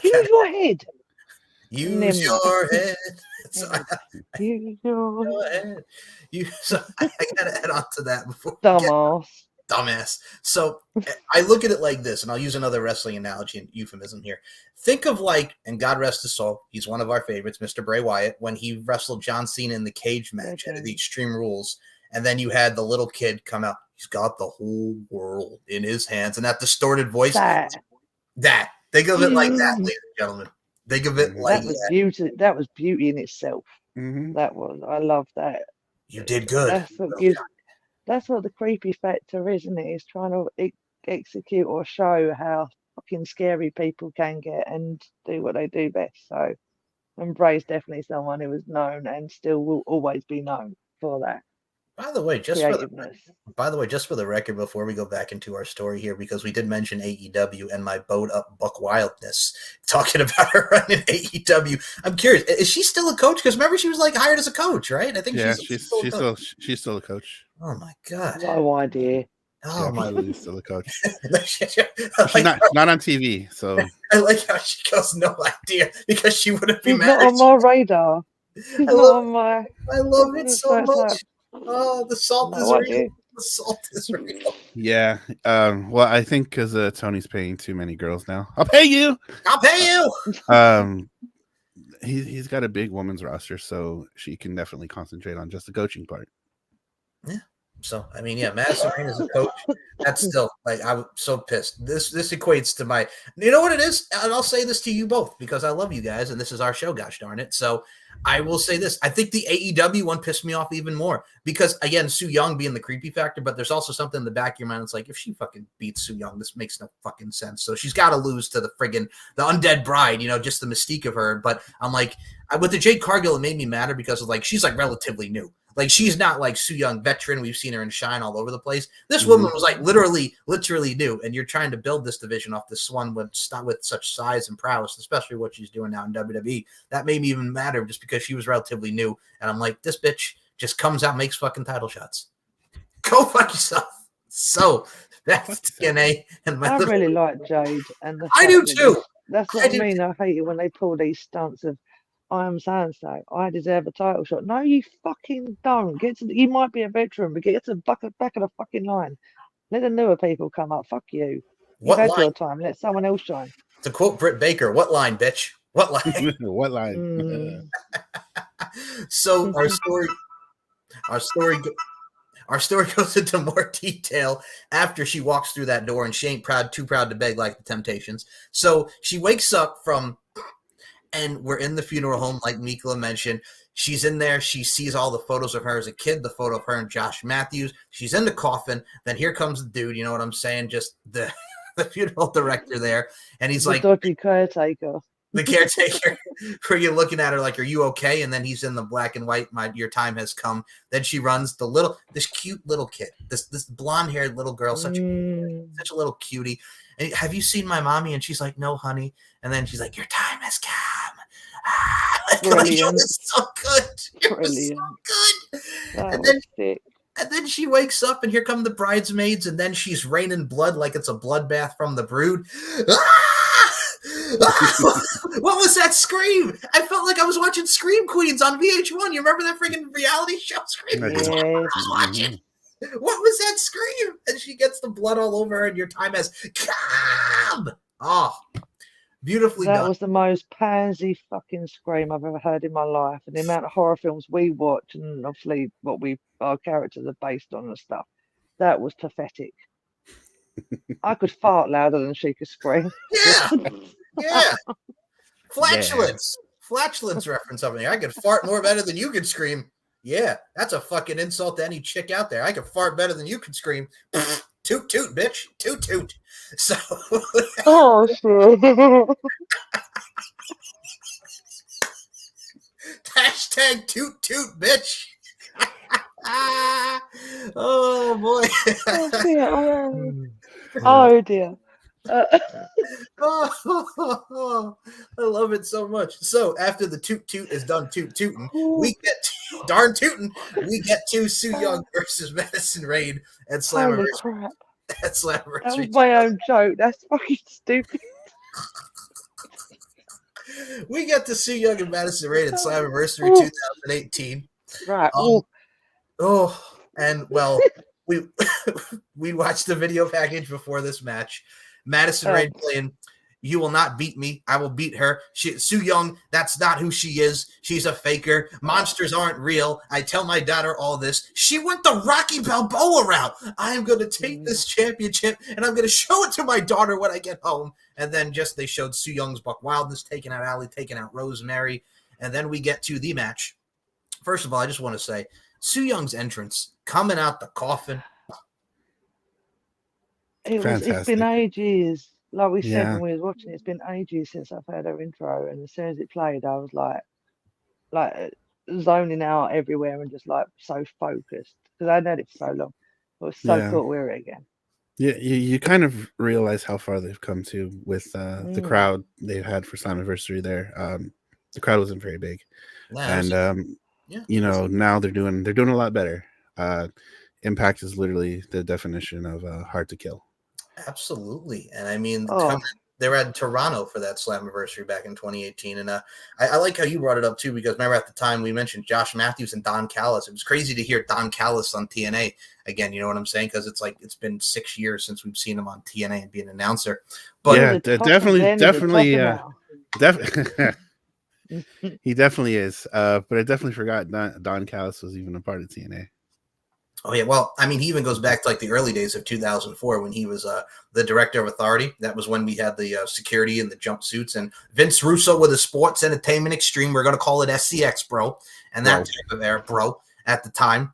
Use your head. Use your head. Use your head. So I gotta add on to that before. Dumbass. So I look at it like this, and I'll use another wrestling analogy and euphemism here. Think of like, and God rest his soul, he's one of our favorites, Mr. Bray Wyatt, when he wrestled John Cena in the cage match at the Extreme Rules, and then you had the little kid come out. He's got the whole world in his hands, and that distorted voice. That think of it like that, ladies and gentlemen. Think of it like that. Beauty. That was beauty in itself. Mm-hmm. That was. I love that. You did good. That's what the creepy factor is, isn't it? It's trying to execute or show how fucking scary people can get and do what they do best. So, and Bray's definitely someone who was known and still will always be known for that. By the way, just creativeness. just for the record, before we go back into our story here, because we did mention AEW and my bowed up Buck Wildness talking about her running AEW. I'm curious, is she still a coach? Because remember, she was like hired as a coach, right? I think she's still a coach. Oh my god! No idea. Oh my, she's still a coach. She's not on TV, so I like how she goes, no idea, because she wouldn't be She's mad. not on my radar. She's not on my. I love it so much. Oh, the salt is real. The salt is real. Yeah. Well, I think because Tony's paying too many girls now. I'll pay you. He's got a big women's roster, so she can definitely concentrate on just the coaching part. Yeah. So I mean, yeah, Madison Rayne is a coach. That's still like I'm so pissed. This equates to my. You know what it is, and I'll say this to you both because I love you guys, and this is our show. Gosh darn it! So I will say this. I think the AEW one pissed me off even more because again, Su Yung being the creepy factor, but there's also something in the back of your mind. It's like if she fucking beats Su Yung, this makes no fucking sense. So she's got to lose to the undead bride. You know, just the mystique of her. But I'm like, with the Jade Cargill, it made me madder because of like she's like relatively new. Like she's not like Su Yung veteran. We've seen her in Shine all over the place. This woman was like literally new, and you're trying to build this division off this one with such size and prowess, especially what she's doing now in WWE. That made me even madder just because she was relatively new, and I'm like, this bitch just comes out, makes fucking title shots. Go fuck yourself. So that's TNA and my. I really like Jade, and I do too. That's what I mean. I hate it when they pull these stunts of. I am so. I deserve a title shot. No, you fucking don't. You might be a veteran, but get to the back of the fucking line. Let the newer people come up. Fuck you. You've had your time. Let someone else shine. To quote Britt Baker, what line, bitch? What line? What line? So our story goes into more detail after she walks through that door, and she ain't too proud to beg like the Temptations. So she wakes up and we're in the funeral home, like Mikla mentioned. She's in there. She sees all the photos of her as a kid, the photo of her and Josh Matthews. She's in the coffin. Then here comes the dude. You know what I'm saying? Just the funeral director there. And he's like, dodgy caretaker. The caretaker, where you're looking at her like, are you okay? And then he's in the black and white, your time has come. Then she runs this cute little kid, this blonde-haired little girl, such a little cutie. And, have you seen my mommy? And she's like, no, honey. And then she's like, your time has come. Brilliant. It's so good. Brilliant. So good. And then she wakes up, and here come the bridesmaids, and then she's raining blood like it's a bloodbath from the Brood. What was that scream? I felt like I was watching Scream Queens on VH1. You remember that freaking reality show, Scream Queens? I was watching. What was that scream? And she gets the blood all over her, and your time has come. Oh, beautifully done. That was the most pansy fucking scream I've ever heard in my life. And the amount of horror films we watch, and obviously what our characters are based on and stuff, that was pathetic. I could fart louder than she could scream. Yeah. Flatulence reference over here. I could fart more better than you could scream. Yeah, that's a fucking insult to any chick out there. I could fart better than you could scream. Toot toot, bitch. Toot toot. So oh shit. Hashtag toot toot, bitch. Oh boy. Oh dear. I love it so much. So after the toot toot is done tooting, we get we get to Su Yung versus Madison Rayne at Slammiversary. At Slammiversary. That was my own joke. That's fucking stupid. We get to Su Yung and Madison Rayne at Slammiversary 2018. Right. And well, we watched the video package before this match. Madison Rayne playing, you will not beat me. I will beat her. Su Yung, that's not who she is. She's a faker. Monsters aren't real. I tell my daughter all this. She went the Rocky Balboa route. I am going to take this championship, and I'm going to show it to my daughter when I get home. And then they showed Su Young's Buck Wildness, taking out Allie, taking out Rosemary. And then we get to the match. First of all, I just want to say, Su Young's entrance, coming out the coffin. It's been ages. Like we said when we was watching, it's been ages since I've heard her intro, and as soon as it played, I was like zoning out everywhere and just like so focused. because I hadn't had it for so long. It was so cool we were again. Yeah, you kind of realize how far they've come to with the crowd they've had for Slammiversary there. The crowd wasn't very big, and now they're doing a lot better. Impact is literally the definition of hard to kill. Absolutely, and I mean, they were at Toronto for that Slammiversary back in 2018, and I like how you brought it up too, because remember at the time we mentioned Josh Matthews and Don Callis. It was crazy to hear Don Callis on TNA again. You know what I'm saying? Because it's like it's been 6 years since we've seen him on TNA and be an announcer. But yeah, definitely. He definitely is. But I definitely forgot Don Callis was even a part of TNA. Oh yeah, well, I mean, he even goes back to like the early days of 2004 when he was the director of Authority. That was when we had the security and the jumpsuits, and Vince Russo with the Sports Entertainment Extreme. We're gonna call it SCX, bro, and that type of era, bro, at the time.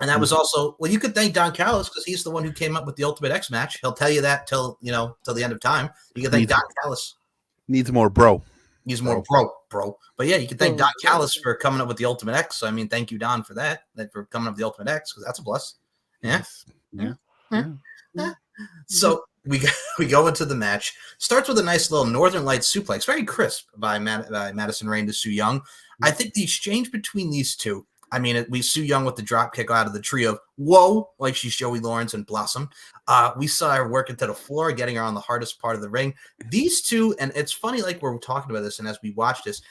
And that was also, well, you could thank Don Callis because he's the one who came up with the Ultimate X match. He'll tell you that till the end of time. You can thank Don Callis. Needs more bro. He's more bro. But yeah, you can thank Don Callis for coming up with the Ultimate X. So I mean, thank you, Don, for that for coming up with the Ultimate X, because that's a plus. Yeah. So we go into the match. Starts with a nice little Northern Lights suplex, very crisp by Madison Rayne to Su Yung. I think the exchange between these two, I mean, we Su Yung with the drop kick out of the tree of whoa, like she's Joey Lawrence and Blossom. We saw her working to the floor, getting her on the hardest part of the ring. These two, and it's funny, like we're talking about this, and as we watch this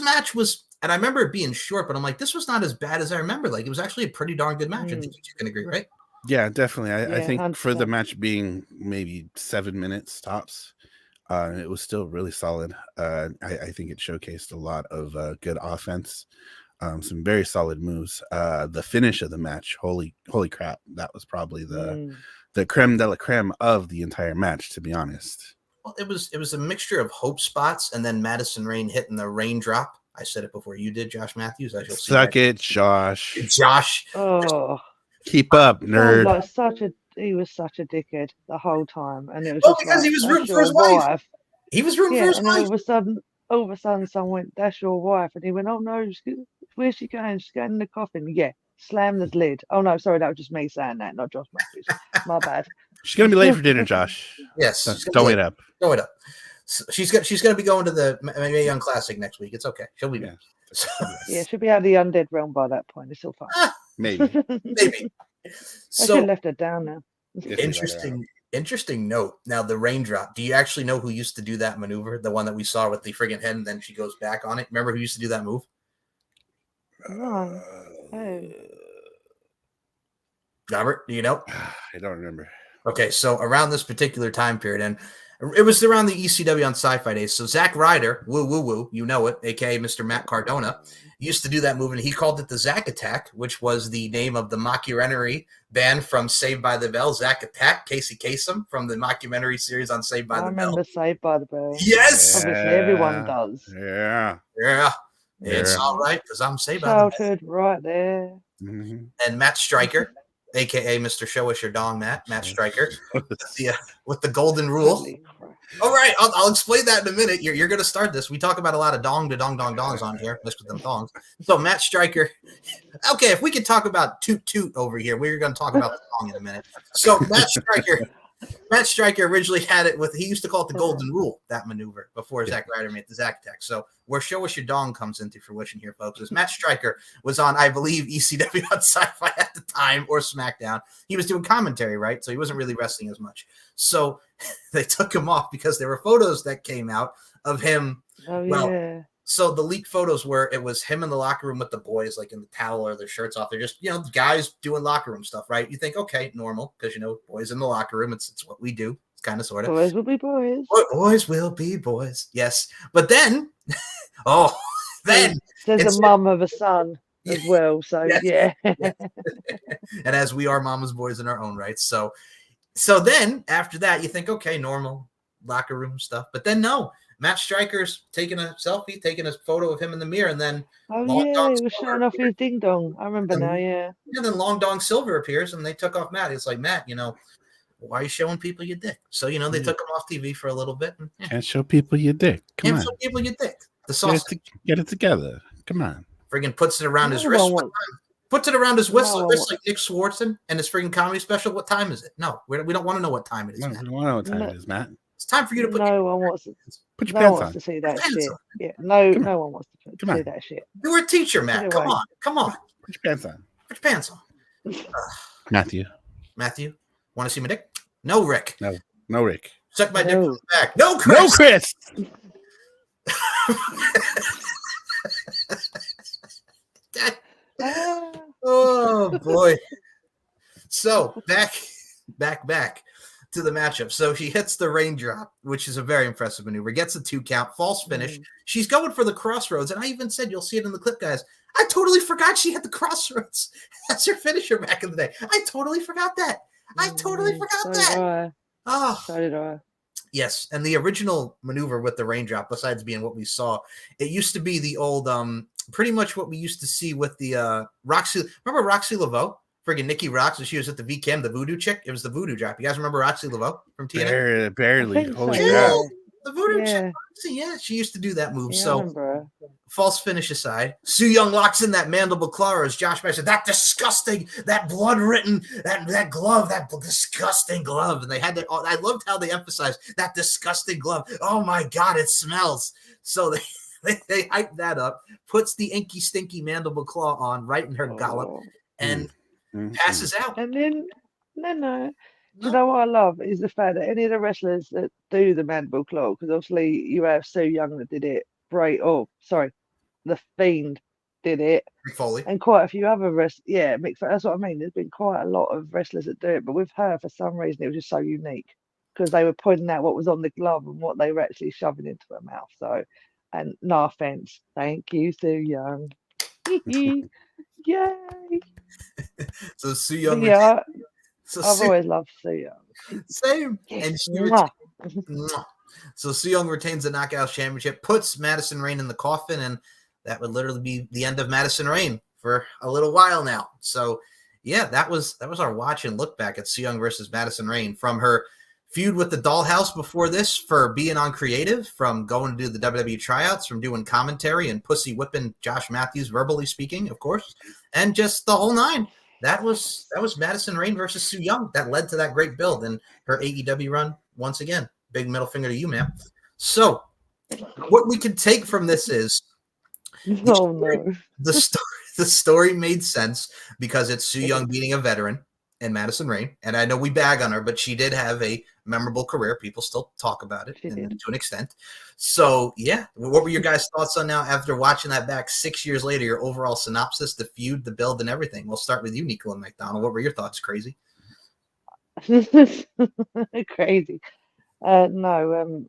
match was, and I remember it being short, but I'm like, this was not as bad as I remember. Like, it was actually a pretty darn good match. I think you can agree, right? Yeah, definitely. I think 100%. For the match being maybe 7 minutes tops, it was still really solid. I think it showcased a lot of good offense. Some very solid moves. The finish of the match, holy crap, that was probably the creme de la creme of the entire match, to be honest. Well, it was a mixture of hope spots and then Madison Rayne hitting the raindrop. I said it before you did, Josh Matthews. I shall suck it, Josh. Josh. Oh, keep up, nerd. He was such a dickhead the whole time, and it was because he was rooting for his wife. He was rooting for his wife. All of a sudden, someone went, "That's your wife," and he went, "Oh no, where's she going? She's going in the coffin." Yeah, slam the lid. Oh no, sorry, that was just me saying that, not Josh Matthews. My bad. She's gonna be late for dinner, Josh. Yes, don't wait up. Don't wait up. So she's gonna be going to the Mae Young Classic next week. It's okay. She'll be there. Yeah, she'll be out of the undead realm by that point. It's all fine. Maybe. So I left her down now. Interesting note. Now the raindrop. Do you actually know who used to do that maneuver? The one that we saw with the friggin' head, and then she goes back on it. Remember who used to do that move? Robert, do you know? I don't remember. Okay, so around this particular time period, and it was around the ECW on Sci-Fi Days. So Zack Ryder, woo, you know it, aka Mr. Matt Cardona, used to do that move, and he called it the Zack Attack, which was the name of the mockumentary band from Saved by the Bell, Zack Attack, Casey Kasem from the mockumentary series on Saved by the Bell. I remember Saved by the Bell. Yes! Obviously, everyone does. Yeah. It's all right, because I'm Saved by the Bell. Childhood right there. Mm-hmm. And Matt Stryker, a.k.a. Mr. Show Us Your Dong, Matt Stryker, with the golden rule. All right, I'll explain that in a minute. You're going to start this. We talk about a lot of dongs on here, mixed with them thongs. So Matt Stryker, okay, if we could talk about toot over here, we're going to talk about the dong in a minute. So Matt Stryker originally had it he used to call it the golden rule, that maneuver, before Zack Ryder made the Zack Attack. So where Show Us Your Dong comes into fruition here, folks, is Matt Stryker was on, I believe, ECW on Sci-Fi at the time, or SmackDown. He was doing commentary, right? So he wasn't really wrestling as much. So they took him off because there were photos that came out of him. So the leaked photos it was him in the locker room with the boys, like in the towel or their shirts off. They're just, guys doing locker room stuff, right? You think, okay, normal, because, boys in the locker room, it's what we do. It's kind of, sort of. Boys will be boys. Boys will be boys. Yes. But then, there's a mum of a son as well. So, yeah. And as we are mama's boys in our own right. So then after that, you think, okay, normal locker room stuff. But then no. Matt Stryker's taking a selfie, taking a photo of him in the mirror, and then he was showing off his ding dong. I remember now, yeah. And then Long Dong Silver appears, and they took off Matt. It's like, Matt, why are you showing people your dick? So they took him off TV for a little bit. And, Can't show people your dick. Come on, show people your dick. The sauce. Get it together. Come on. Friggin' puts it around his wrist one time. Puts it around his wrist like Nick Swartzen and his freaking comedy special. What time is it? No, we don't want to know what time it is. We don't want to know what time it is, Matt. It's time for you to put no one wants to. Put your pants on. To see that shit. Yeah, no one wants to see that shit. You were a teacher, Matt. Come on. Put your pants on. Put your pants on. Matthew, want to see my dick? No, Rick. No, Rick. Suck my dick on the back. No, Chris. No, Chris. Oh boy. So back to the matchup. So she hits the raindrop, which is a very impressive maneuver. Gets a 2 count, false finish. She's going for the crossroads, and I even said, you'll see it in the clip, guys. I totally forgot she had the crossroads. That's her finisher back in the day. I totally forgot that. So did I. Yes, and the original maneuver with the raindrop, besides being what we saw, it used to be the old, pretty much what we used to see with the Roxy. Remember Roxy Laveau? Friggin' Nikki Rocks, when she was at the VCAM, the voodoo chick. It was the voodoo drop. You guys remember Roxy Laveau from TNA? Barely. Holy crap. The voodoo chick. Yeah, she used to do that move. Yeah, so, false finish aside, Su Yung locks in that mandible claw, as Josh mentioned, that disgusting, that blood-written, that glove, that disgusting glove. And they had that. I loved how they emphasized that disgusting glove. Oh my God, it smells. So they hype that up, puts the inky, stinky mandible claw on right in her gallop, and passes out. And then, no. You know what I love is the fact that any of the wrestlers that do the mandible claw, because obviously you have Su Yung that did it, the Fiend did it, Mick Foley, and quite a few other wrestlers. Yeah, that's what I mean. There's been quite a lot of wrestlers that do it, but with her, for some reason, it was just so unique because they were pointing out what was on the glove and what they were actually shoving into her mouth. So, and no offense, thank you, Su Yung. Yay! So Su Yung, I've always loved Su Yung. Same. And so Su Yung retains the Knockouts Championship, puts Madison Rayne in the coffin, and that would literally be the end of Madison Rayne for a little while now. So yeah, that was our watch and look back at Su Yung versus Madison Rayne, from her feud with the Dollhouse before this, for being on creative, from going to do the WWE tryouts, from doing commentary and pussy whipping Josh Matthews, verbally speaking, of course, and just the whole nine. That was Madison Rayne versus Su Yung. That led to that great build and her AEW run once again. Big middle finger to you, man. So what we can take from this is the story made sense because it's Su Yung beating a veteran and Madison Rayne. And I know we bag on her, but she did have a memorable career. People still talk about it to an extent. So yeah, what were your guys' thoughts on now after watching that back 6 years later, your overall synopsis, the feud, the build, and everything? We'll start with you, Nicola McDonald. What were your thoughts? Crazy? Crazy. No,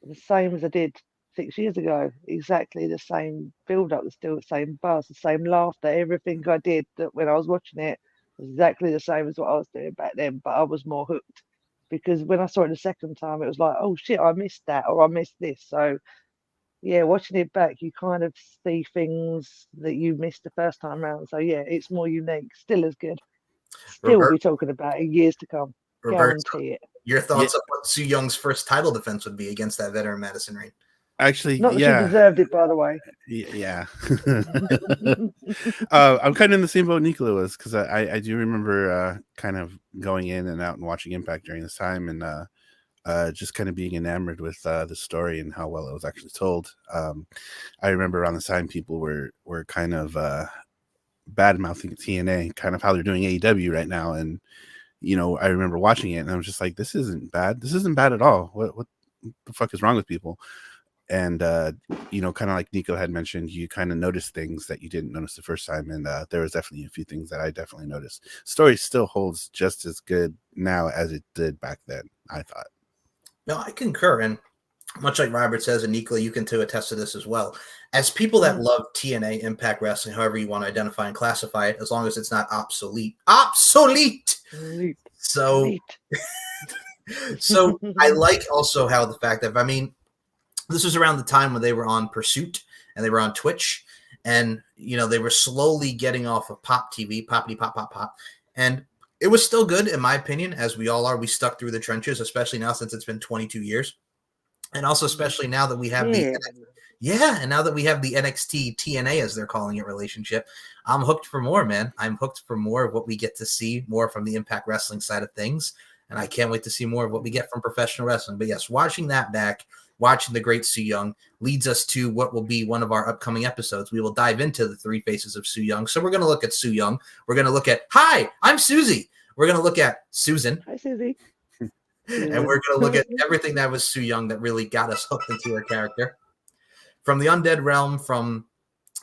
the same as I did 6 years ago. Exactly the same build up, still the same buzz, the same laughter. Everything I did that when I was watching it was exactly the same as what I was doing back then, but I was more hooked because when I saw it the second time, it was like, oh shit, I missed that or I missed this. So yeah, watching it back, you kind of see things that you missed the first time around. So yeah, it's more unique, still as good. Still be talking about it in years to come. Guarantee it. Your thoughts on what Su Young's first title defense would be against that veteran Madison Rayne? Actually, not that she deserved it, by the way. Yeah. I'm kind of in the same boat Nicola was, because I do remember kind of going in and out and watching Impact during this time, and just kind of being enamored with the story and how well it was actually told. I remember around the time people were kind of bad mouthing TNA, kind of how they're doing AEW right now, and I remember watching it and I was just like, this isn't bad. This isn't bad at all. What the fuck is wrong with people? And kind of like Nico had mentioned, you kind of notice things that you didn't notice the first time, and there was definitely a few things that I definitely noticed. Story still holds just as good now as it did back then, I thought. No, I concur, and much like Robert says, and Nicola, you can too attest to this as well. As people that love TNA, Impact Wrestling, however you want to identify and classify it, as long as it's not obsolete. So I like also how the fact that, this was around the time when they were on Pursuit and they were on Twitch, and they were slowly getting off of Pop TV, poppity pop pop pop, and it was still good in my opinion, as we all are. We stuck through the trenches, especially now since it's been 22 years, and also especially now that we have the Yeah, and now that we have the NXT TNA, as they're calling it, relationship, I'm hooked for more, man. I'm hooked for more of what we get to see, more from the Impact Wrestling side of things, and I can't wait to see more of what we get from professional wrestling. But yes, watching that back, watching the great Su Yung, leads us to what will be one of our upcoming episodes. We will dive into the three faces of Su Yung. So we're going to look at Su Yung. We're going to look at, hi, I'm Susie. We're going to look at Susan. Hi, Susie. And we're going to look at everything that was Su Yung that really got us hooked into her character. From the undead realm, from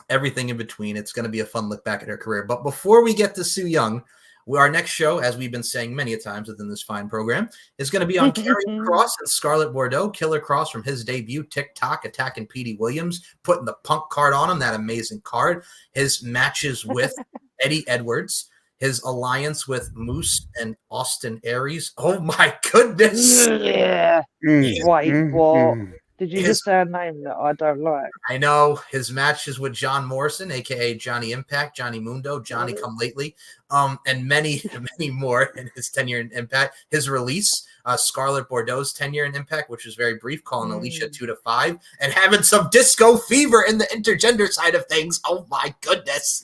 everything in between. It's going to be a fun look back at her career. But before we get to Su Yung, our next show, as we've been saying many times within this fine program, is going to be on Karrion Kross and Scarlett Bordeaux. Killer Kross from his debut, TikTok, attacking Petey Williams, putting the Punk card on him, that amazing card. His matches with Eddie Edwards. His alliance with Moose and Austin Aries. Oh, my goodness. Yeah. Wait, what? Did you just say a name that I don't like? I know. His matches with John Morrison, a.k.a. Johnny Impact, Johnny Mundo, Johnny Come Lately, and many, many more in his tenure in Impact. His release, Scarlett Bordeaux's tenure in Impact, which was very brief, calling Alicia 2 to 5, and having some disco fever in the intergender side of things. Oh, my goodness.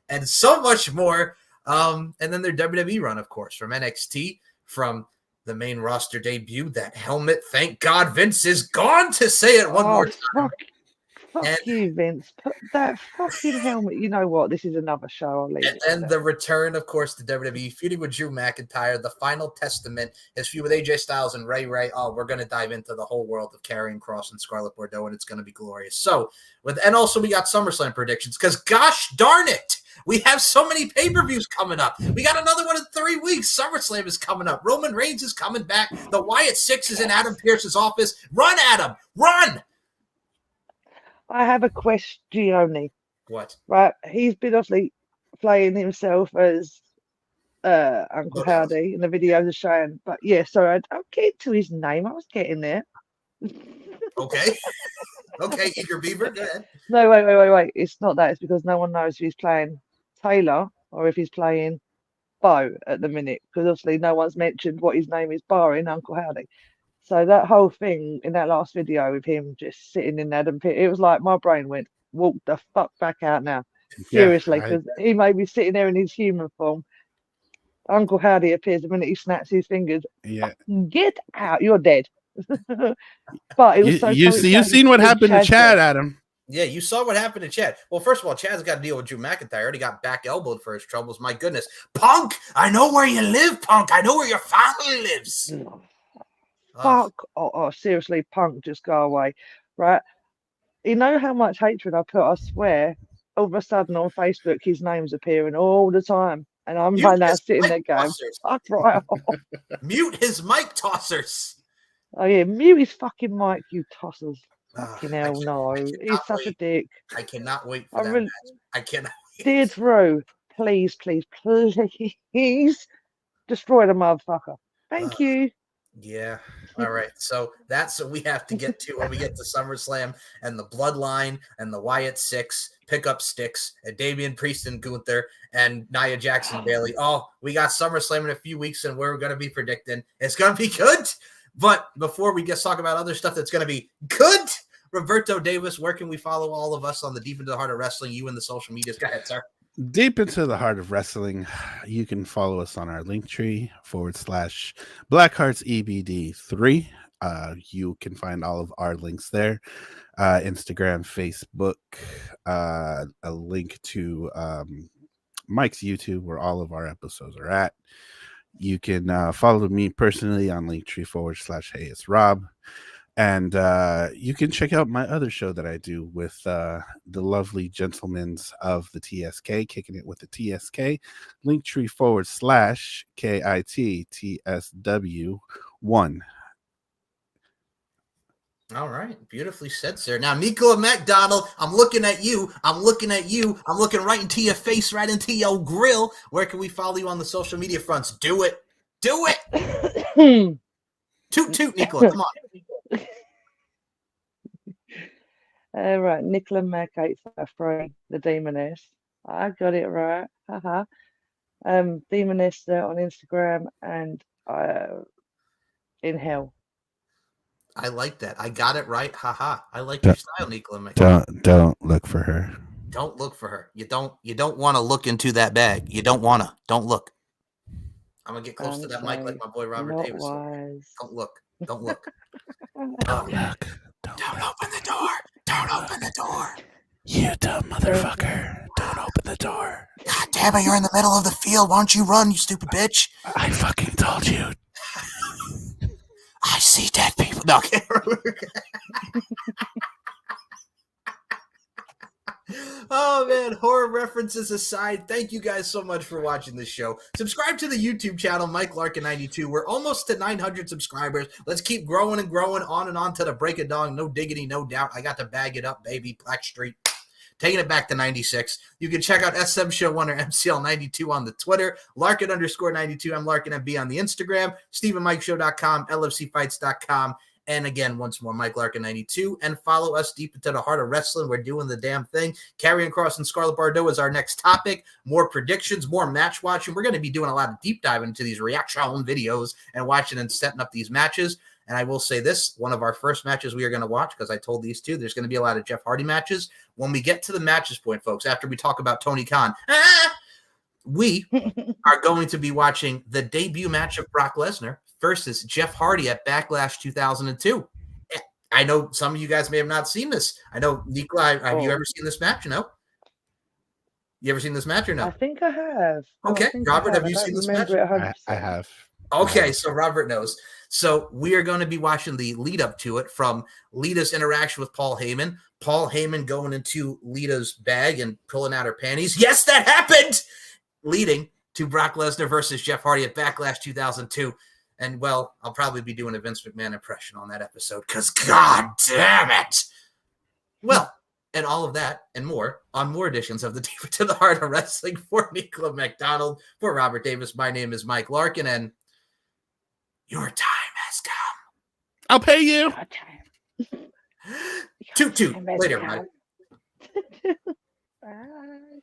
And so much more. And then their WWE run, of course, from NXT, from the main roster debut, that helmet. Thank God Vince is gone to say it one more time. Fuck you, Vince. Put that fucking helmet. You know what? This is another show. I'll leave it. And the return, of course, to WWE, feuding with Drew McIntyre, the final testament, his feud with AJ Styles and Ray. Oh, we're going to dive into the whole world of Karrion Kross and Scarlett Bordeaux, and it's going to be glorious. So, and also we got SummerSlam predictions, because gosh darn it, we have so many pay-per-views coming up. We got another one in 3 weeks. SummerSlam is coming up. Roman Reigns is coming back. The Wyatt Six is in Adam Pearce's office. Run, Adam, run! I have a question. What? Right, he's been obviously playing himself as Uncle Howdy in the videos are showing. But yeah, sorry, I'm getting to his name. I was getting there. Okay. Okay, Eager Beaver, go ahead. No, wait. It's not that. It's because no one knows if he's playing Taylor or if he's playing Bo at the minute. Because obviously no one's mentioned what his name is, barring Uncle Howdy. So that whole thing in that last video with him just sitting in Adam Pit, it was like my brain went, walk the fuck back out now. Seriously, because he may be sitting there in his human form. Uncle Howdy appears the minute he snaps his fingers. Yeah. Get out, you're dead. But it was you've seen what happened to Chad, Adam. Yeah, you saw what happened to Chad. Well, first of all, Chad's got to deal with Drew McIntyre. Already got back elbowed for his troubles. My goodness. Punk, I know where you live, Punk. I know where your family lives. Fuck. Oh, seriously, Punk, just go away. Right? You know how much hatred I put, I swear, all of a sudden on Facebook, his name's appearing all the time. And I'm by now sitting there going, fuck right off. Mute his mic tossers. Oh, yeah, mute his fucking mic, you tossers. Fucking hell, no. He's such a dick. I cannot wait for that match. I cannot wait. Dear Drew, please destroy the motherfucker. Thank you. Yeah. All right. So that's what we have to get to when we get to SummerSlam, and the Bloodline and the Wyatt Six pick up sticks, and Damian Priest and Gunther and Nia Jackson Bailey. Oh, we got SummerSlam in a few weeks, and we're going to be predicting it's going to be good. But before we just talk about other stuff that's going to be good, Roberto Davis, where can we follow all of us on the Deep Into the Heart of Wrestling? You and the social medias. Go ahead, sir. Deep Into the Heart of Wrestling. You can follow us on our linktr /BlackHeartsEBD3. You can find all of our links there. Instagram, Facebook, a link to Mike's YouTube, where all of our episodes are at. You can follow me personally on linktr /HeyIsRob. And you can check out my other show that I do with the lovely gentlemen of the TSK, Kicking It with the TSK, linktr /KITTSW1. All right. Beautifully said, sir. Now, Nicola McDonald, I'm looking at you. I'm looking right into your face, right into your grill. Where can we follow you on the social media fronts? Do it. Toot, Nicola. Come on. Right, Nicola Mac 853, the Demoness. I got it right. Haha. Demoness on Instagram and in hell. I like that. I got it right. Haha. I like your style, Nicola. Don't look for her. Don't look for her. You don't want to look into that bag. You don't want to. Don't look. I'm gonna get close to that mic like my boy Robert Davis. Wise. Don't look. Don't look. Don't look. Don't open the door. Don't open the door. You dumb motherfucker. Don't open the door. God damn it, you're in the middle of the field. Why don't you run, you stupid bitch? I fucking told you. I see dead people. No, oh man, horror references aside, thank you guys so much for watching this show. Subscribe to the YouTube channel, Mike Larkin 92. We're almost to 900 subscribers. Let's keep growing and growing on and on to the break of dawn. No diggity, no doubt. I got to bag it up, baby. Black Street. Taking it back to 96. You can check out SM Show 1 or MCL92 on the Twitter. Larkin_92. I'm Larkin MB on the Instagram. StephenMikeShow.com. LFCfights.com. And again, once more, Mike Larkin 92. And follow us deep into the heart of wrestling. We're doing the damn thing. Karrion Kross and Scarlett Bordeaux is our next topic. More predictions, more match watching. We're going to be doing a lot of deep diving into these reaction videos and watching and setting up these matches. And I will say this, one of our first matches we are going to watch, because I told these two, there's going to be a lot of Jeff Hardy matches. When we get to the matches point, folks, after we talk about Tony Khan, we are going to be watching the debut match of Brock Lesnar versus Jeff Hardy at Backlash 2002. I know some of you guys may have not seen this. I know, Nicola, have you ever seen this match? No? You ever seen this match or no? I think I have. Okay. Robert, have you seen this match? I have. Okay, so Robert knows. So we are going to be watching the lead up to it from Lita's interaction with Paul Heyman. Paul Heyman going into Lita's bag and pulling out her panties. Yes, that happened! Leading to Brock Lesnar versus Jeff Hardy at Backlash 2002. And, well, I'll probably be doing a Vince McMahon impression on that episode because, God damn it! Well, and all of that and more on more editions of the Deeper to the Heart of Wrestling. For Nicola McDonald, for Robert Davis, my name is Mike Larkin, and your time has come. I'll pay you. Toot toot. Later, Mike. Bye.